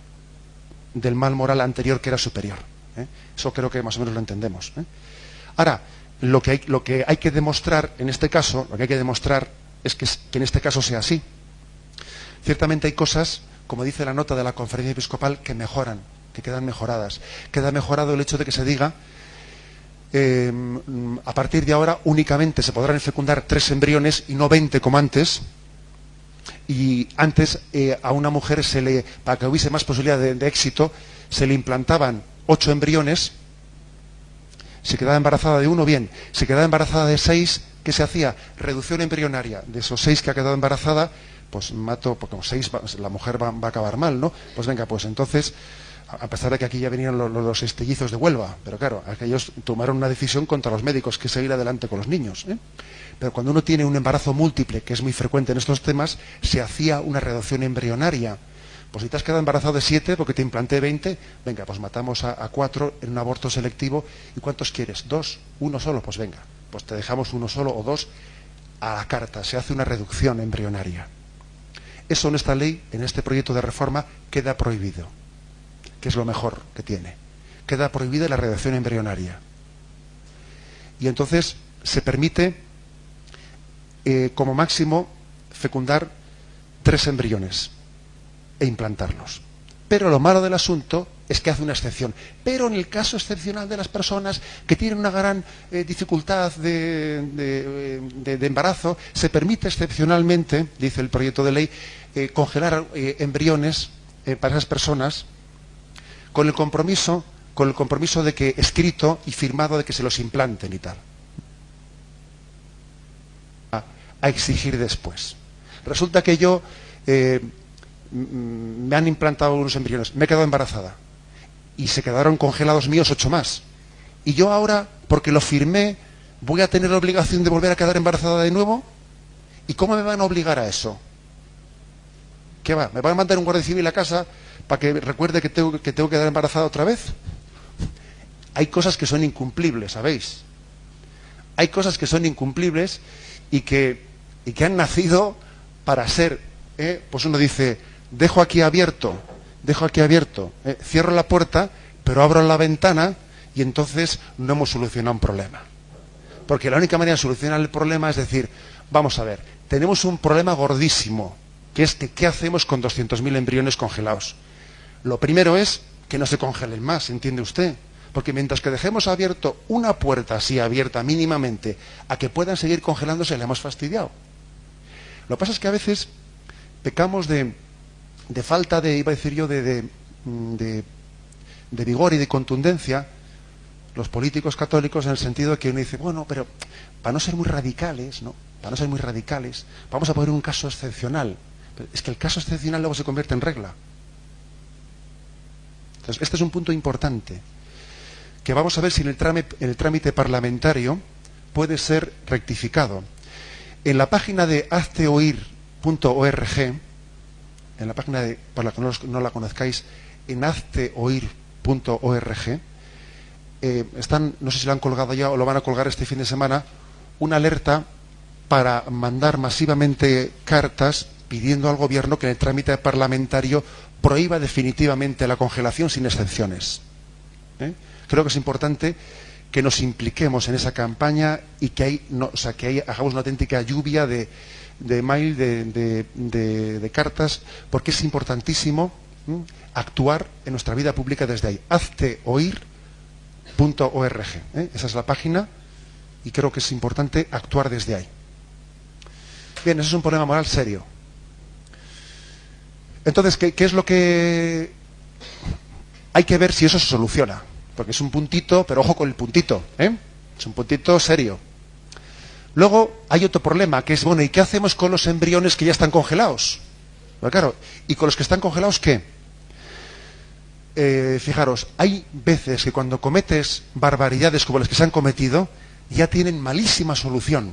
del mal moral anterior que era superior. Eso creo que más o menos lo entendemos. Ahora, lo que hay que demostrar en este caso, lo que hay que demostrar es que en este caso sea así. Ciertamente hay cosas, como dice la nota de la Conferencia Episcopal, que mejoran, que quedan mejoradas. Queda mejorado el hecho de que se diga a partir de ahora únicamente se podrán fecundar 3 embriones y no 20 como antes. Y antes a una mujer para que hubiese más posibilidad de éxito, se le implantaban 8 embriones. Si quedaba embarazada de uno, bien. Si quedaba embarazada de 6, ¿qué se hacía? Reducción embrionaria. De esos 6 que ha quedado embarazada, pues mato, porque con 6 la mujer va a acabar mal, ¿no? Pues venga, pues entonces, a pesar de que aquí ya venían los estillizos de Huelva, pero claro, aquellos tomaron una decisión contra los médicos, que seguir adelante con los niños, Pero cuando uno tiene un embarazo múltiple, que es muy frecuente en estos temas, se hacía una reducción embrionaria. Pues si te has quedado embarazado de 7 porque te implanté 20, venga, pues matamos a 4 en un aborto selectivo. ¿Y cuántos quieres? 2, 1 solo, pues venga, pues te dejamos 1 solo o 2 a la carta. Se hace una reducción embrionaria. Eso en esta ley, en este proyecto de reforma, queda prohibido, que es lo mejor que tiene. Queda prohibida la reducción embrionaria. Y entonces se permite, como máximo, fecundar 3 embriones e implantarlos. Pero lo malo del asunto es que hace una excepción. Pero en el caso excepcional de las personas que tienen una gran dificultad de embarazo, se permite excepcionalmente, dice el proyecto de ley, congelar embriones para esas personas con el compromiso de que escrito y firmado de que se los implanten y tal. A exigir después. Resulta que yo me han implantado unos embriones, me he quedado embarazada y se quedaron congelados míos 8 más. Y yo ahora, porque lo firmé, voy a tener la obligación de volver a quedar embarazada de nuevo. ¿Y cómo me van a obligar a eso? ¿Qué va? ¿Me van a mandar un guardia civil a casa para que recuerde que tengo que quedar embarazada otra vez? Hay cosas que son incumplibles, ¿sabéis? Hay cosas que son incumplibles y que han nacido para ser, pues uno dice, dejo aquí abierto, cierro la puerta, pero abro la ventana y entonces no hemos solucionado un problema. Porque la única manera de solucionar el problema es decir, vamos a ver, tenemos un problema gordísimo, que es que ¿qué hacemos con 200.000 embriones congelados? Lo primero es que no se congelen más, ¿entiende usted? Porque mientras que dejemos abierto una puerta así abierta mínimamente a que puedan seguir congelándose, le hemos fastidiado. Lo que pasa es que a veces pecamos de falta de, iba a decir yo, de vigor y de contundencia, los políticos católicos, en el sentido de que uno dice, bueno, pero para no ser muy radicales, ¿no? Para no ser muy radicales, vamos a poner un caso excepcional. Pero es que el caso excepcional luego se convierte en regla. Entonces, este es un punto importante, que vamos a ver si en el trámite parlamentario puede ser rectificado. En la página de hazteoír.org, en la página de, para la que no la conozcáis, en hazteoír.org, están, no sé si lo han colgado ya o lo van a colgar este fin de semana, una alerta para mandar masivamente cartas pidiendo al gobierno que en el trámite parlamentario prohíba definitivamente la congelación sin excepciones. Creo que es importante que nos impliquemos en esa campaña y que hagamos una auténtica lluvia de mail, de cartas, porque es importantísimo actuar en nuestra vida pública desde ahí. hazteoír.org, esa es la página y creo que es importante actuar desde ahí. Bien, eso es un problema moral serio. Entonces, ¿qué es lo que hay que ver si eso se soluciona? Porque es un puntito, pero ojo con el puntito, ¿eh? Es un puntito serio. Luego hay otro problema, que es, bueno, ¿y qué hacemos con los embriones que ya están congelados? Pues claro, ¿y con los que están congelados qué? Fijaros, hay veces que cuando cometes barbaridades como las que se han cometido, ya tienen malísima solución.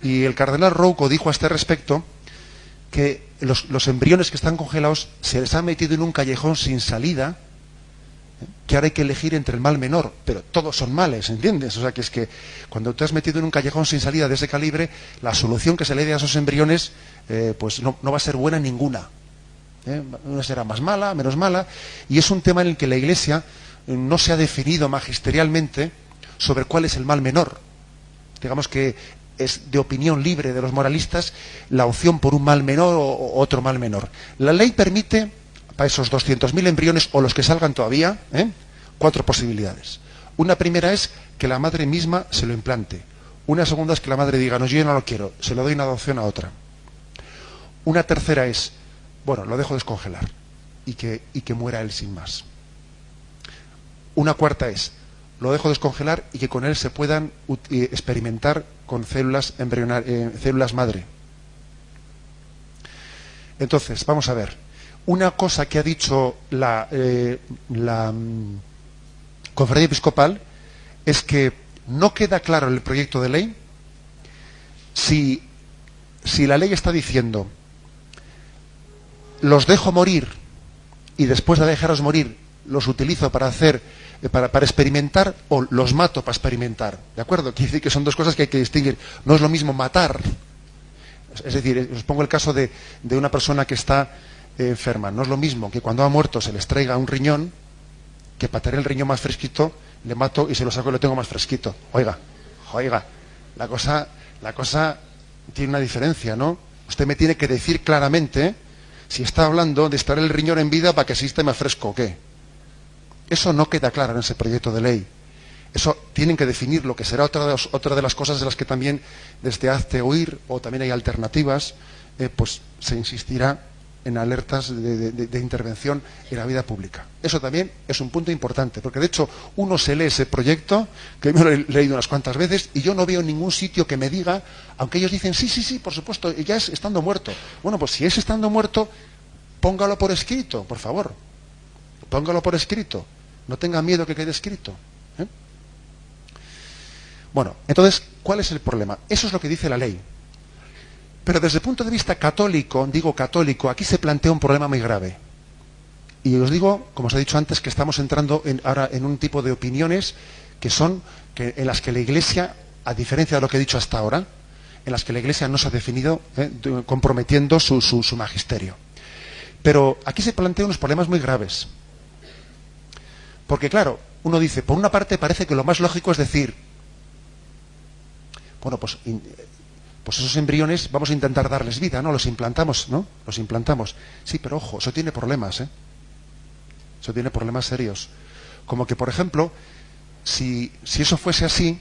Y el cardenal Rouco dijo a este respecto que los embriones que están congelados se les ha metido en un callejón sin salida, que ahora hay que elegir entre el mal menor, pero todos son males, ¿entiendes? O sea, que es que cuando te has metido en un callejón sin salida de ese calibre, la solución que se le dé a esos embriones, pues no va a ser buena ninguna. Una será más mala, menos mala, y es un tema en el que la Iglesia no se ha definido magisterialmente sobre cuál es el mal menor. Digamos que es de opinión libre de los moralistas la opción por un mal menor o otro mal menor. La ley permite, para esos 200.000 embriones o los que salgan todavía, 4 posibilidades. Una primera es que la madre misma se lo implante. Una segunda es que la madre diga, no, yo no lo quiero, se lo doy en adopción a otra. Una tercera es, bueno, lo dejo descongelar y que muera él sin más. Una cuarta es, lo dejo descongelar y que con él se puedan experimentar con células células madre. Entonces, vamos a ver. Una cosa que ha dicho la Conferencia Episcopal es que no queda claro en el proyecto de ley si la ley está diciendo los dejo morir y después de dejarlos morir los utilizo para experimentar, o los mato para experimentar. ¿De acuerdo? Quiere decir que son dos cosas que hay que distinguir. No es lo mismo matar. Es decir, os pongo el caso de una persona que está enferma. No es lo mismo que cuando ha muerto se les traiga un riñón, que para tener el riñón más fresquito le mato y se lo saco y lo tengo más fresquito. Oiga, la cosa tiene una diferencia, ¿no? Usted me tiene que decir claramente si está hablando de estar el riñón en vida para que así esté más fresco o qué. Eso no queda claro en ese proyecto de ley. Eso tienen que definir lo que será otra de las cosas de las que también desde Hazte Oír, o también hay alternativas, pues se insistirá en alertas de intervención en la vida pública. Eso también es un punto importante, porque de hecho uno se lee ese proyecto, que me lo he leído unas cuantas veces, y yo no veo ningún sitio que me diga, aunque ellos dicen, sí, por supuesto, ya es estando muerto. Bueno, pues si es estando muerto, póngalo por escrito, por favor. Póngalo por escrito. No tenga miedo que quede escrito. Bueno, entonces, ¿cuál es el problema? Eso es lo que dice la ley. Pero desde el punto de vista católico, digo católico, aquí se plantea un problema muy grave. Y os digo, como os he dicho antes, que estamos entrando ahora en un tipo de opiniones en las que la Iglesia, a diferencia de lo que he dicho hasta ahora, en las que la Iglesia no se ha definido comprometiendo su magisterio. Pero aquí se plantean unos problemas muy graves. Porque claro, uno dice, por una parte parece que lo más lógico es decir, bueno, pues esos embriones vamos a intentar darles vida, ¿no? Los implantamos, ¿no? Los implantamos. Sí, pero ojo, eso tiene problemas, ¿eh? Eso tiene problemas serios. Como que, por ejemplo, si eso fuese así,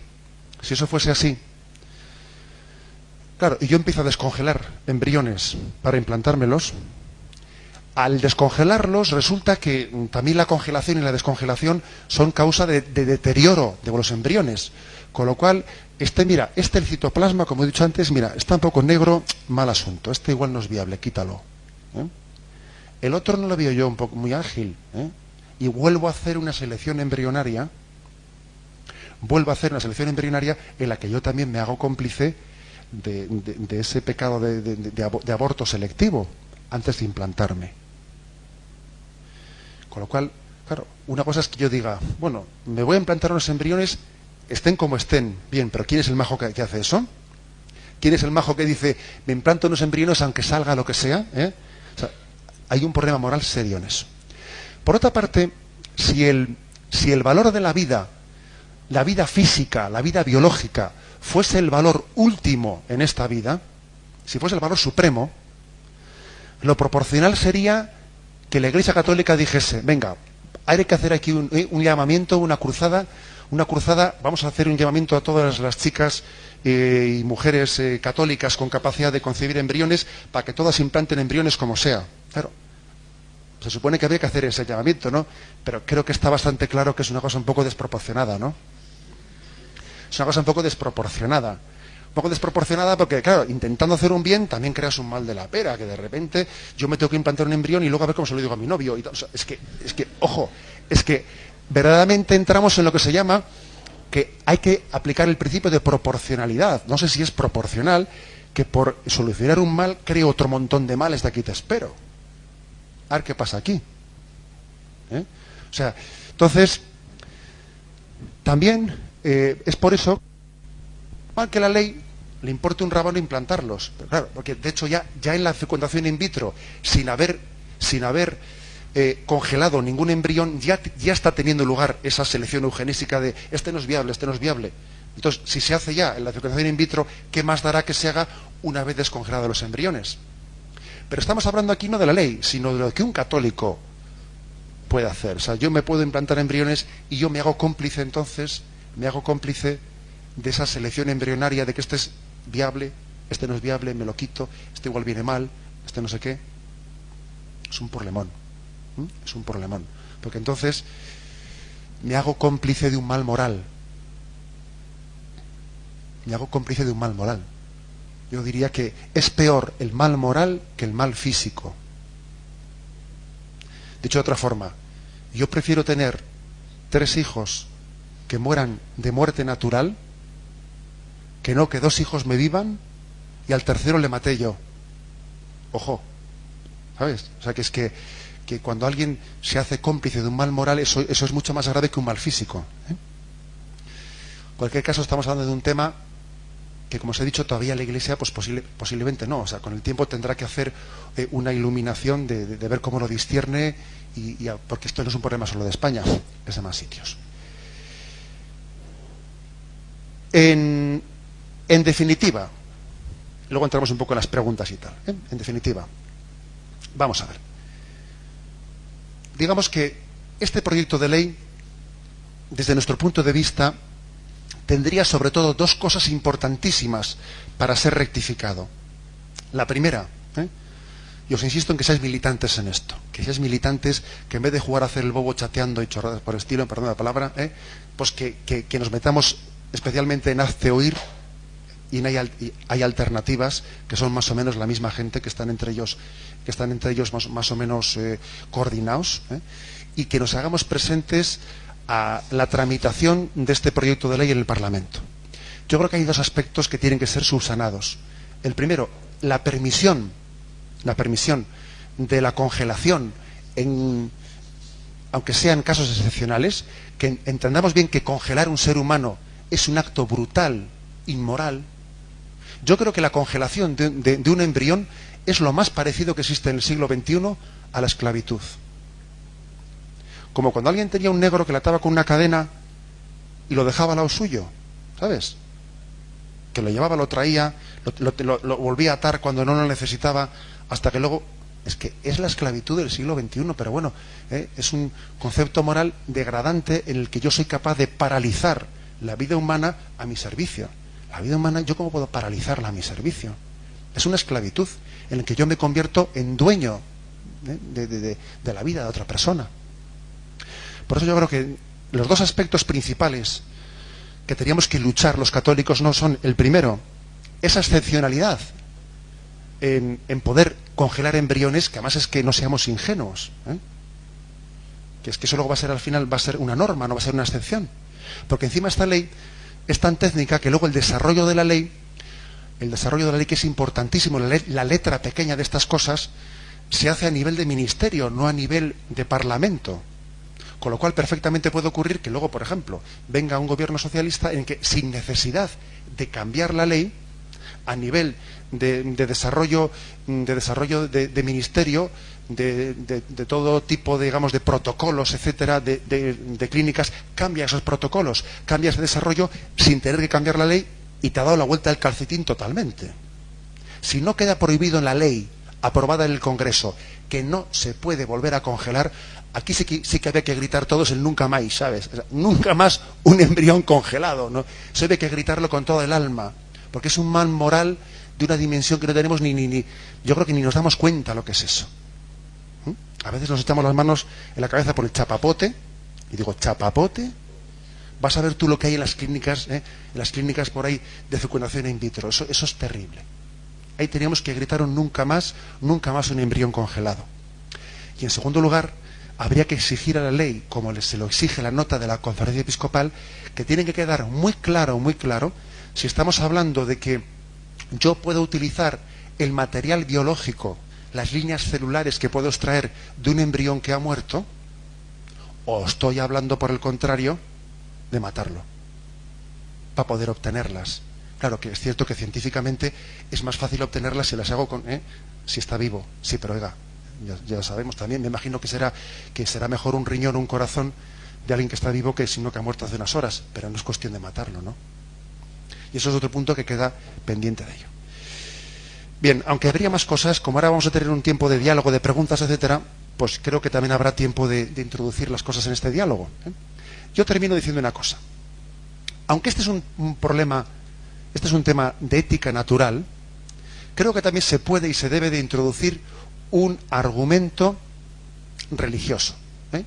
claro, y yo empiezo a descongelar embriones para implantármelos, al descongelarlos resulta que también la congelación y la descongelación son causa de deterioro de los embriones. Con lo cual, el citoplasma, como he dicho antes, mira, está un poco negro, mal asunto. Este igual no es viable, quítalo. El otro no lo veo yo un poco muy ágil. Y vuelvo a hacer una selección embrionaria. En la que yo también me hago cómplice de ese pecado de aborto selectivo antes de implantarme. Con lo cual, claro, una cosa es que yo diga, bueno, me voy a implantar unos embriones, estén como estén, bien, pero ¿quién es el majo que hace eso? ¿Quién es el majo que dice, me implanto unos embriones aunque salga lo que sea? O sea, hay un problema moral serio en eso. Por otra parte, si el valor de la vida física, la vida biológica, fuese el valor último en esta vida, si fuese el valor supremo, lo proporcional sería que la Iglesia Católica dijese, venga, hay que hacer aquí un llamamiento, una cruzada, una cruzada, vamos a hacer un llamamiento a todas las chicas y mujeres católicas con capacidad de concebir embriones para que todas implanten embriones como sea. Claro, se supone que había que hacer ese llamamiento, ¿no? Pero creo que está bastante claro que es una cosa un poco desproporcionada, ¿no? Es una cosa un poco desproporcionada. Un poco desproporcionada porque, claro, intentando hacer un bien también creas un mal de la pera, que de repente yo me tengo que implantar un embrión y luego a ver cómo se lo digo a mi novio. O sea, es que, ojo, es que verdaderamente entramos en lo que se llama que hay que aplicar el principio de proporcionalidad. No sé si es proporcional que por solucionar un mal creo otro montón de males de aquí te espero. A ver qué pasa aquí. O sea, entonces, también es por eso que la ley le importe un rábano implantarlos. Pero claro, porque de hecho ya en la fecundación in vitro, sin haber congelado ningún embrión, ya está teniendo lugar esa selección eugenésica de este no es viable, este no es viable. Entonces, si se hace ya en la fecundación in vitro, ¿qué más dará que se haga una vez descongelados los embriones? Pero estamos hablando aquí no de la ley, sino de lo que un católico puede hacer. O sea, yo me puedo implantar embriones y yo me hago cómplice entonces, de esa selección embrionaria de que este es viable, este no es viable, me lo quito, este igual viene mal, este no sé qué. Es un problemón. Es un problemón. Porque entonces me hago cómplice de un mal moral. Me hago cómplice de un mal moral. Yo diría que es peor el mal moral que el mal físico. Dicho de otra forma, yo prefiero tener 3 hijos que mueran de muerte natural que no que 2 hijos me vivan y al tercero le maté yo. Ojo, ¿sabes? O sea, que es que cuando alguien se hace cómplice de un mal moral, eso es mucho más grave que un mal físico. En cualquier caso, estamos hablando de un tema que, como os he dicho, todavía la Iglesia pues posiblemente no. O sea, con el tiempo tendrá que hacer una iluminación de ver cómo lo discierne, porque esto no es un problema solo de España, es de más sitios. En definitiva, luego entramos un poco en las preguntas y tal. En definitiva, vamos a ver. Digamos que este proyecto de ley, desde nuestro punto de vista, tendría sobre todo 2 cosas importantísimas para ser rectificado. La primera, y os insisto en que seáis militantes en esto, que seáis militantes, que en vez de jugar a hacer el bobo chateando y chorradas por el estilo, perdón la palabra, pues que nos metamos especialmente en hazte oír, y hay alternativas que son más o menos la misma gente, que están entre ellos más o menos coordinados, y que nos hagamos presentes a la tramitación de este proyecto de ley en el Parlamento. Yo creo que hay 2 aspectos que tienen que ser subsanados. El primero, la permisión de la congelación, aunque sean casos excepcionales, que entendamos bien que congelar un ser humano es un acto brutal, inmoral. Yo creo que la congelación de un embrión es lo más parecido que existe en el siglo XXI a la esclavitud. Como cuando alguien tenía un negro que le ataba con una cadena y lo dejaba al lado suyo, ¿sabes? Que lo llevaba, lo traía, lo volvía a atar cuando no lo necesitaba, hasta que luego... Es que es la esclavitud del siglo XXI, pero bueno, es un concepto moral degradante en el que yo soy capaz de paralizar la vida humana a mi servicio. La vida humana, ¿yo cómo puedo paralizarla a mi servicio? Es una esclavitud en la que yo me convierto en dueño de la vida de otra persona. Por eso yo creo que los 2 aspectos principales que teníamos que luchar los católicos no son, el primero, esa excepcionalidad en poder congelar embriones, que además es que no seamos ingenuos, que es que eso luego va a ser al final, va a ser una norma, no va a ser una excepción, porque encima esta ley es tan técnica que luego el desarrollo de la ley que es importantísimo, la letra pequeña de estas cosas se hace a nivel de ministerio, no a nivel de parlamento. Con lo cual perfectamente puede ocurrir que luego, por ejemplo, venga un gobierno socialista en que, sin necesidad de cambiar la ley, a nivel de desarrollo de ministerio, de todo tipo, digamos, de protocolos, etcétera, de clínicas, cambia esos protocolos, cambia ese desarrollo sin tener que cambiar la ley, y te ha dado la vuelta del calcetín totalmente. Si no queda prohibido en la ley aprobada en el Congreso que no se puede volver a congelar, aquí sí que había que gritar todos el nunca más, ¿sabes? O sea, nunca más un embrión congelado, ¿no? Eso hay que gritarlo con todo el alma, porque es un mal moral de una dimensión que no tenemos ni yo creo que ni nos damos cuenta lo que es eso. A veces nos echamos las manos en la cabeza por el chapapote, y digo, ¿chapapote? Vas a ver tú lo que hay en las clínicas por ahí de fecundación in vitro. Eso es terrible. Ahí teníamos que gritar un nunca más un embrión congelado. Y en segundo lugar, habría que exigir a la ley, como se lo exige la nota de la Conferencia Episcopal, que tiene que quedar muy claro, si estamos hablando de que yo puedo utilizar el material biológico, las líneas celulares que puedo extraer de un embrión que ha muerto, o estoy hablando, por el contrario, de matarlo, para poder obtenerlas. Claro que es cierto que científicamente es más fácil obtenerlas si las hago si está vivo. Sí, pero oiga, ya sabemos también, me imagino que será mejor un riñón o un corazón de alguien que está vivo que sino que ha muerto hace unas horas, pero no es cuestión de matarlo, ¿no? Y eso es otro punto que queda pendiente de ello. Bien, aunque habría más cosas, como ahora vamos a tener un tiempo de diálogo, de preguntas, etcétera, pues creo que también habrá tiempo de introducir las cosas en este diálogo, ¿eh? Yo termino diciendo una cosa. Aunque este es un problema, este es un tema de ética natural, creo que también se puede y se debe de introducir un argumento religioso, ¿eh?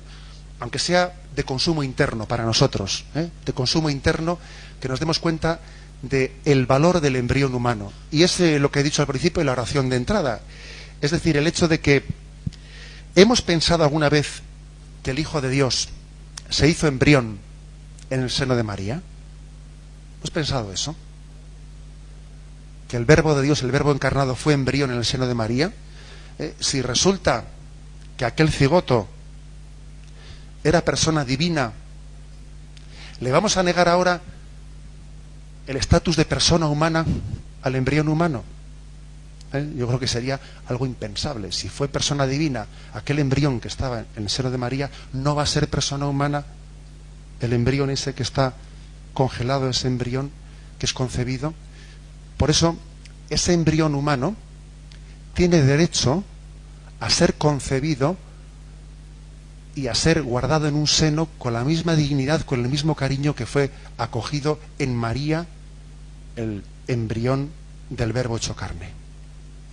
Aunque sea de consumo interno para nosotros, ¿eh? De consumo interno, que nos demos cuenta del valor del embrión humano. Y es lo que he dicho al principio de la oración de entrada. Es decir, el hecho de que hemos pensado alguna vez que el Hijo de Dios se hizo embrión en el seno de María. ¿Has pensado eso? Que el Verbo de Dios, el Verbo encarnado, fue embrión en el seno de María. Si resulta que aquel cigoto era persona divina, ¿le vamos a negar ahora el estatus de persona humana al embrión humano? Yo creo que sería algo impensable. Si fue persona divina aquel embrión que estaba en el seno de María, ¿no va a ser persona humana el embrión ese que está congelado, ese embrión que es concebido? Por eso, ese embrión humano tiene derecho a ser concebido y a ser guardado en un seno con la misma dignidad, con el mismo cariño que fue acogido en María, el embrión del Verbo hecho carne.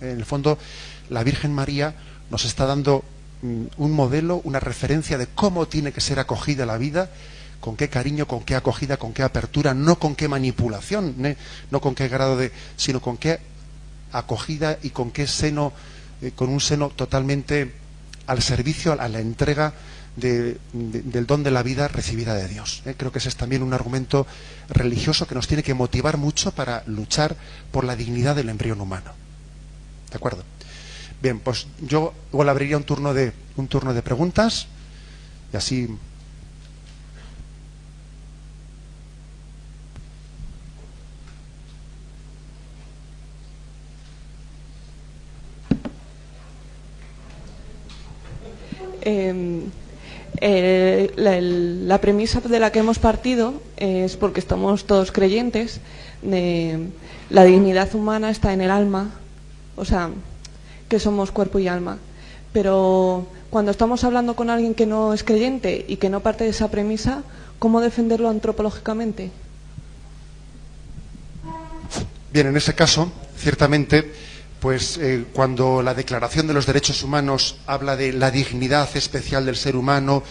En el fondo, la Virgen María nos está dando un modelo, una referencia de cómo tiene que ser acogida la vida, con qué cariño, con qué acogida, con qué apertura, no con qué manipulación, no con qué grado sino con qué acogida y con qué seno, con un seno totalmente al servicio, a la entrega del don de la vida recibida de Dios. Creo que ese es también un argumento religioso que nos tiene que motivar mucho para luchar por la dignidad del embrión humano. ¿De acuerdo? Bien, pues yo igual abriría un turno de preguntas y así. La premisa de la que hemos partido es porque estamos todos creyentes de la dignidad humana está en el alma, o sea, que somos cuerpo y alma. Pero cuando estamos hablando con alguien que no es creyente y que no parte de esa premisa, ¿cómo defenderlo antropológicamente? Bien, en ese caso, ciertamente, pues cuando la Declaración de los Derechos Humanos habla de la dignidad especial del ser humano,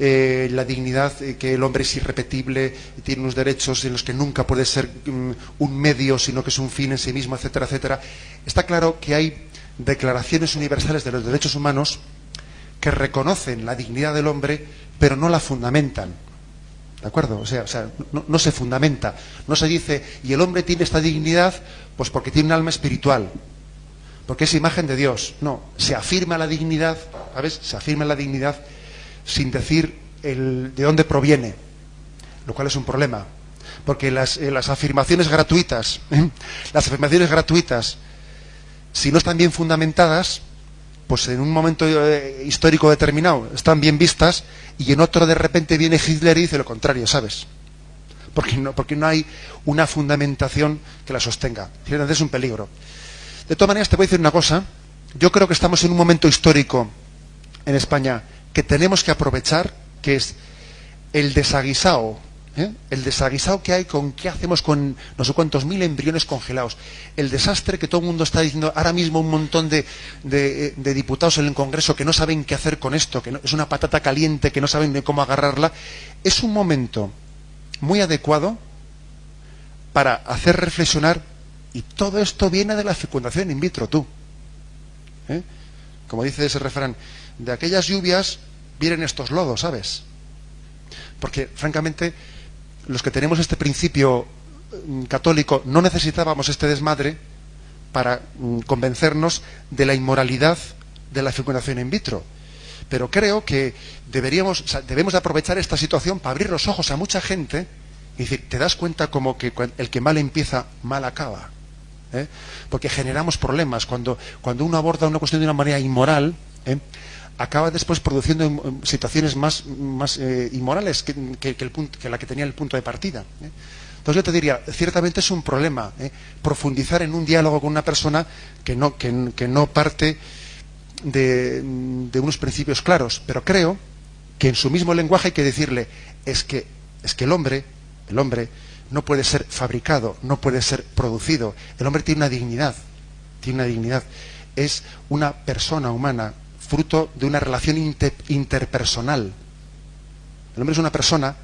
la dignidad que el hombre es irrepetible, tiene unos derechos en los que nunca puede ser un medio, sino que es un fin en sí mismo, etcétera, etcétera. Está claro que hay declaraciones universales de los derechos humanos que reconocen la dignidad del hombre, pero no la fundamentan. ¿De acuerdo? O sea, no se fundamenta. No se dice, y el hombre tiene esta dignidad pues porque tiene un alma espiritual, porque es imagen de Dios. No, se afirma la dignidad, ¿sabes? Se afirma la dignidad sin decir de dónde proviene, lo cual es un problema, porque las afirmaciones gratuitas, si no están bien fundamentadas, pues en un momento histórico determinado están bien vistas y en otro de repente viene Hitler y dice lo contrario, ¿sabes? Porque no hay una fundamentación que la sostenga. Entonces es un peligro. De todas maneras, te voy a decir una cosa, yo creo que estamos en un momento histórico en España que tenemos que aprovechar, que es el desaguisado, el desaguisado que hay con qué hacemos con no sé cuántos mil embriones congelados, el desastre que todo el mundo está diciendo ahora mismo, un montón de diputados en el Congreso que no saben qué hacer con esto, que no, es una patata caliente, que no saben ni cómo agarrarla. Es un momento muy adecuado para hacer reflexionar, y todo esto viene de la fecundación in vitro, tú. Como dice ese refrán, de aquellas lluvias vienen estos lodos, ¿sabes? Porque, francamente, los que tenemos este principio católico no necesitábamos este desmadre para convencernos de la inmoralidad de la fecundación in vitro. Pero creo que debemos de aprovechar esta situación para abrir los ojos a mucha gente y decir, te das cuenta como que el que mal empieza, mal acaba. Porque generamos problemas. Cuando uno aborda una cuestión de una manera inmoral, acaba después produciendo situaciones más inmorales que la que tenía el punto de partida. Entonces yo te diría, ciertamente es un problema profundizar en un diálogo con una persona que no parte de unos principios claros, pero creo que en su mismo lenguaje hay que decirle, es que el hombre no puede ser fabricado, no puede ser producido. El hombre tiene una dignidad, es una persona humana, fruto de una relación interpersonal. El hombre es una persona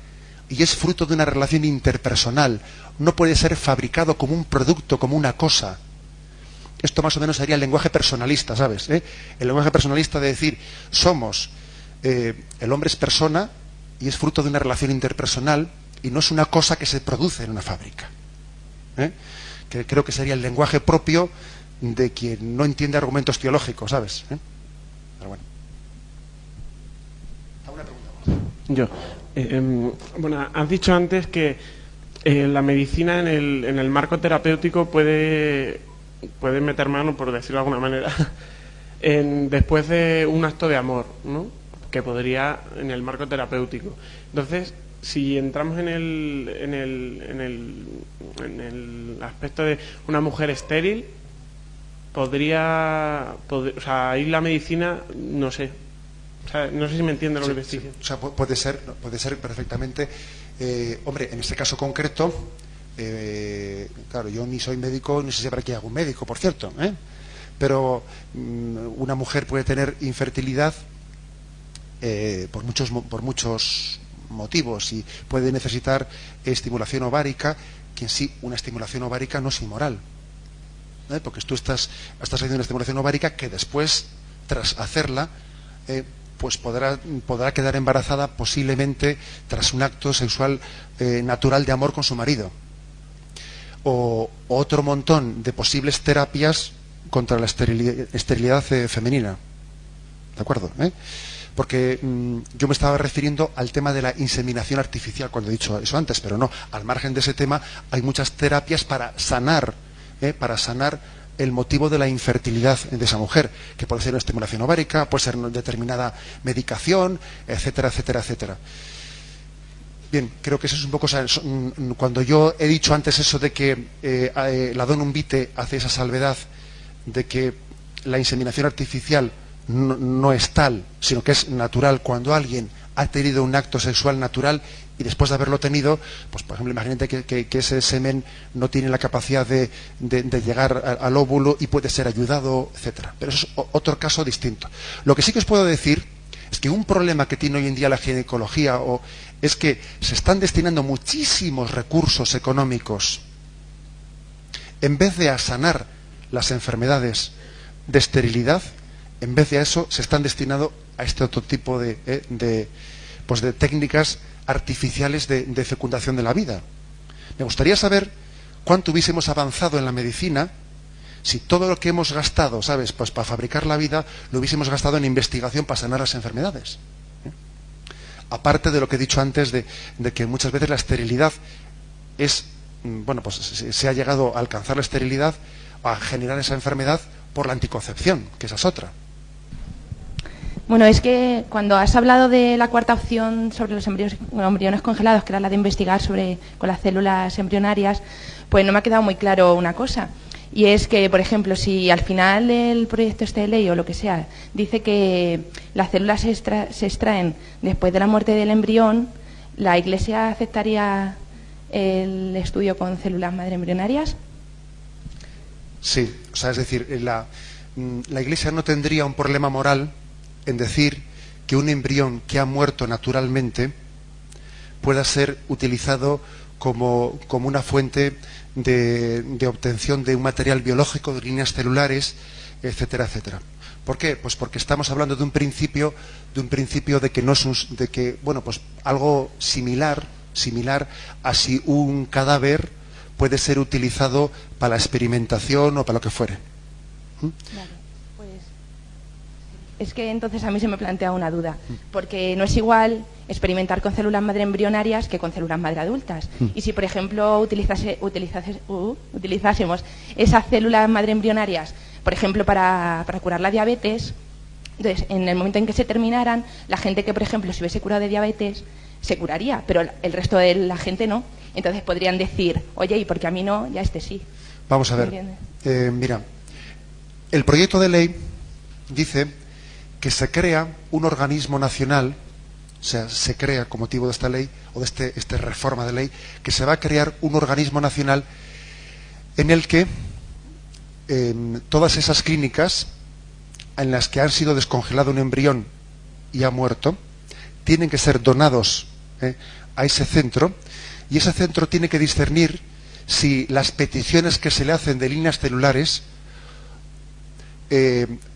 y es fruto de una relación interpersonal. No puede ser fabricado como un producto, como una cosa. Esto más o menos sería el lenguaje personalista, ¿sabes? El lenguaje personalista de decir, el hombre es persona y es fruto de una relación interpersonal y no es una cosa que se produce en una fábrica. Que creo que sería el lenguaje propio de quien no entiende argumentos teológicos, ¿sabes? Pero bueno. ¿Alguna pregunta más? Bueno, has dicho antes que la medicina en el marco terapéutico puede meter mano, por decirlo de alguna manera, después de un acto de amor, ¿no? Que podría en el marco terapéutico. Entonces, si entramos en el aspecto de una mujer estéril, o sea, ahí la medicina, no sé. O sea, no sé si me entiende lo que te estoy diciendo. O sea, puede ser perfectamente. Hombre, en este caso concreto, claro, yo ni soy médico, ni sé si habrá aquí algún médico, por cierto, pero una mujer puede tener infertilidad por muchos motivos y puede necesitar estimulación ovárica, que en sí una estimulación ovárica no es inmoral, porque tú estás haciendo una estimulación ovárica que después, tras hacerla, pues podrá quedar embarazada posiblemente tras un acto sexual natural de amor con su marido, o otro montón de posibles terapias contra la esterilidad femenina, ¿de acuerdo? Porque yo me estaba refiriendo al tema de la inseminación artificial cuando he dicho eso antes, pero no, al margen de ese tema hay muchas terapias para sanar el motivo de la infertilidad de esa mujer, que puede ser una estimulación ovárica, puede ser una determinada medicación, etcétera, etcétera, etcétera. Bien, creo que eso es un poco, cuando yo he dicho antes eso de que la Donum Vitae hace esa salvedad de que la inseminación artificial no es tal, sino que es natural cuando alguien ha tenido un acto sexual natural y después de haberlo tenido, pues por ejemplo, imagínate que ese semen no tiene la capacidad de llegar al óvulo y puede ser ayudado, etcétera. Pero eso es otro caso distinto. Lo que sí que os puedo decir es que un problema que tiene hoy en día la ginecología es que se están destinando muchísimos recursos económicos en vez de a sanar las enfermedades de esterilidad. En vez de eso, se están destinando a este otro tipo de técnicas artificiales de fecundación de la vida. Me gustaría saber cuánto hubiésemos avanzado en la medicina si todo lo que hemos gastado, ¿sabes?, pues para fabricar la vida, lo hubiésemos gastado en investigación para sanar las enfermedades. Aparte de lo que he dicho antes de que muchas veces la esterilidad es, pues se ha llegado a alcanzar la esterilidad, a generar esa enfermedad por la anticoncepción, que esa es otra. Bueno, es que cuando has hablado de la cuarta opción sobre los embriones congelados, que era la de investigar con las células embrionarias, pues no me ha quedado muy claro una cosa. Y es que, por ejemplo, si al final el proyecto este de ley o lo que sea dice que las células se extraen después de la muerte del embrión, ¿la Iglesia aceptaría el estudio con células madre embrionarias? Sí, o sea, es decir, la Iglesia no tendría un problema moral en decir que un embrión que ha muerto naturalmente pueda ser utilizado como una fuente de obtención de un material biológico, de líneas celulares, etcétera, etcétera. ¿Por qué? Pues porque estamos hablando de un principio de que no es pues algo similar a si un cadáver puede ser utilizado para la experimentación o para lo que fuere. Vale, pues es que entonces a mí se me plantea una duda, porque no es igual experimentar con células madre embrionarias que con células madre adultas. Y si, por ejemplo, utilizásemos esas células madre embrionarias, por ejemplo, para curar la diabetes, entonces, en el momento en que se terminaran, la gente que, por ejemplo, se hubiese curado de diabetes, se curaría, pero el resto de la gente no. Entonces podrían decir, oye, ¿y por qué a mí no? Ya sí. Vamos a ver. Mira, el proyecto de ley dice que se crea un organismo nacional, o sea, se crea con motivo de esta ley, o de esta reforma de ley, que se va a crear un organismo nacional en el que todas esas clínicas en las que han sido descongelado un embrión y ha muerto, tienen que ser donados a ese centro, y ese centro tiene que discernir si las peticiones que se le hacen de líneas celulares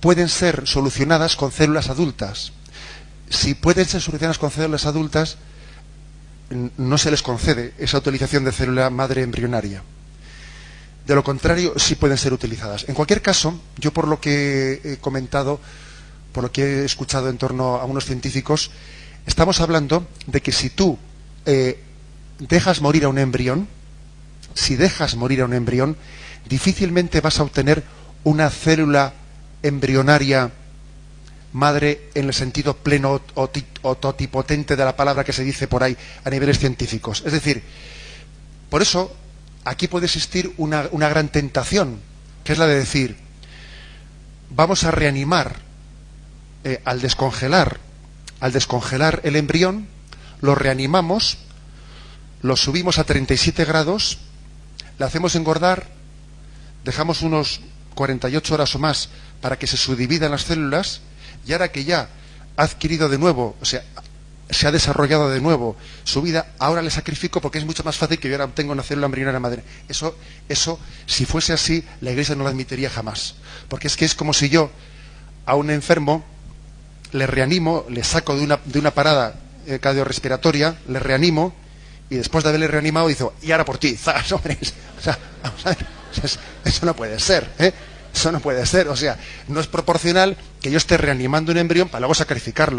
pueden ser solucionadas con células adultas. Si pueden ser solucionadas con células adultas, no se les concede esa utilización de célula madre embrionaria. De lo contrario, sí pueden ser utilizadas. En cualquier caso, yo por lo que he comentado, por lo que he escuchado en torno a unos científicos, estamos hablando de que si tú dejas morir a un embrión, difícilmente vas a obtener una célula embrionaria madre en el sentido pleno o totipotente de la palabra que se dice por ahí a niveles científicos. Es decir, por eso aquí puede existir una gran tentación, que es la de decir, vamos a reanimar al descongelar el embrión, lo reanimamos, lo subimos a 37 grados, le hacemos engordar, dejamos unos 48 horas o más para que se subdividan las células, y ahora que ya ha adquirido de nuevo, o sea, se ha desarrollado de nuevo su vida, ahora le sacrifico porque es mucho más fácil que yo ahora obtenga una célula embrionaria madre. Eso, si fuese así, la Iglesia no lo admitiría jamás. Porque es como si yo a un enfermo le reanimo, le saco de una parada cardiorrespiratoria, le reanimo, y después de haberle reanimado dice, y ahora por ti, ¡zas, hombre! O sea, vamos a ver, eso no puede ser, Eso no puede ser, o sea, no es proporcional que yo esté reanimando un embrión para luego sacrificarlo.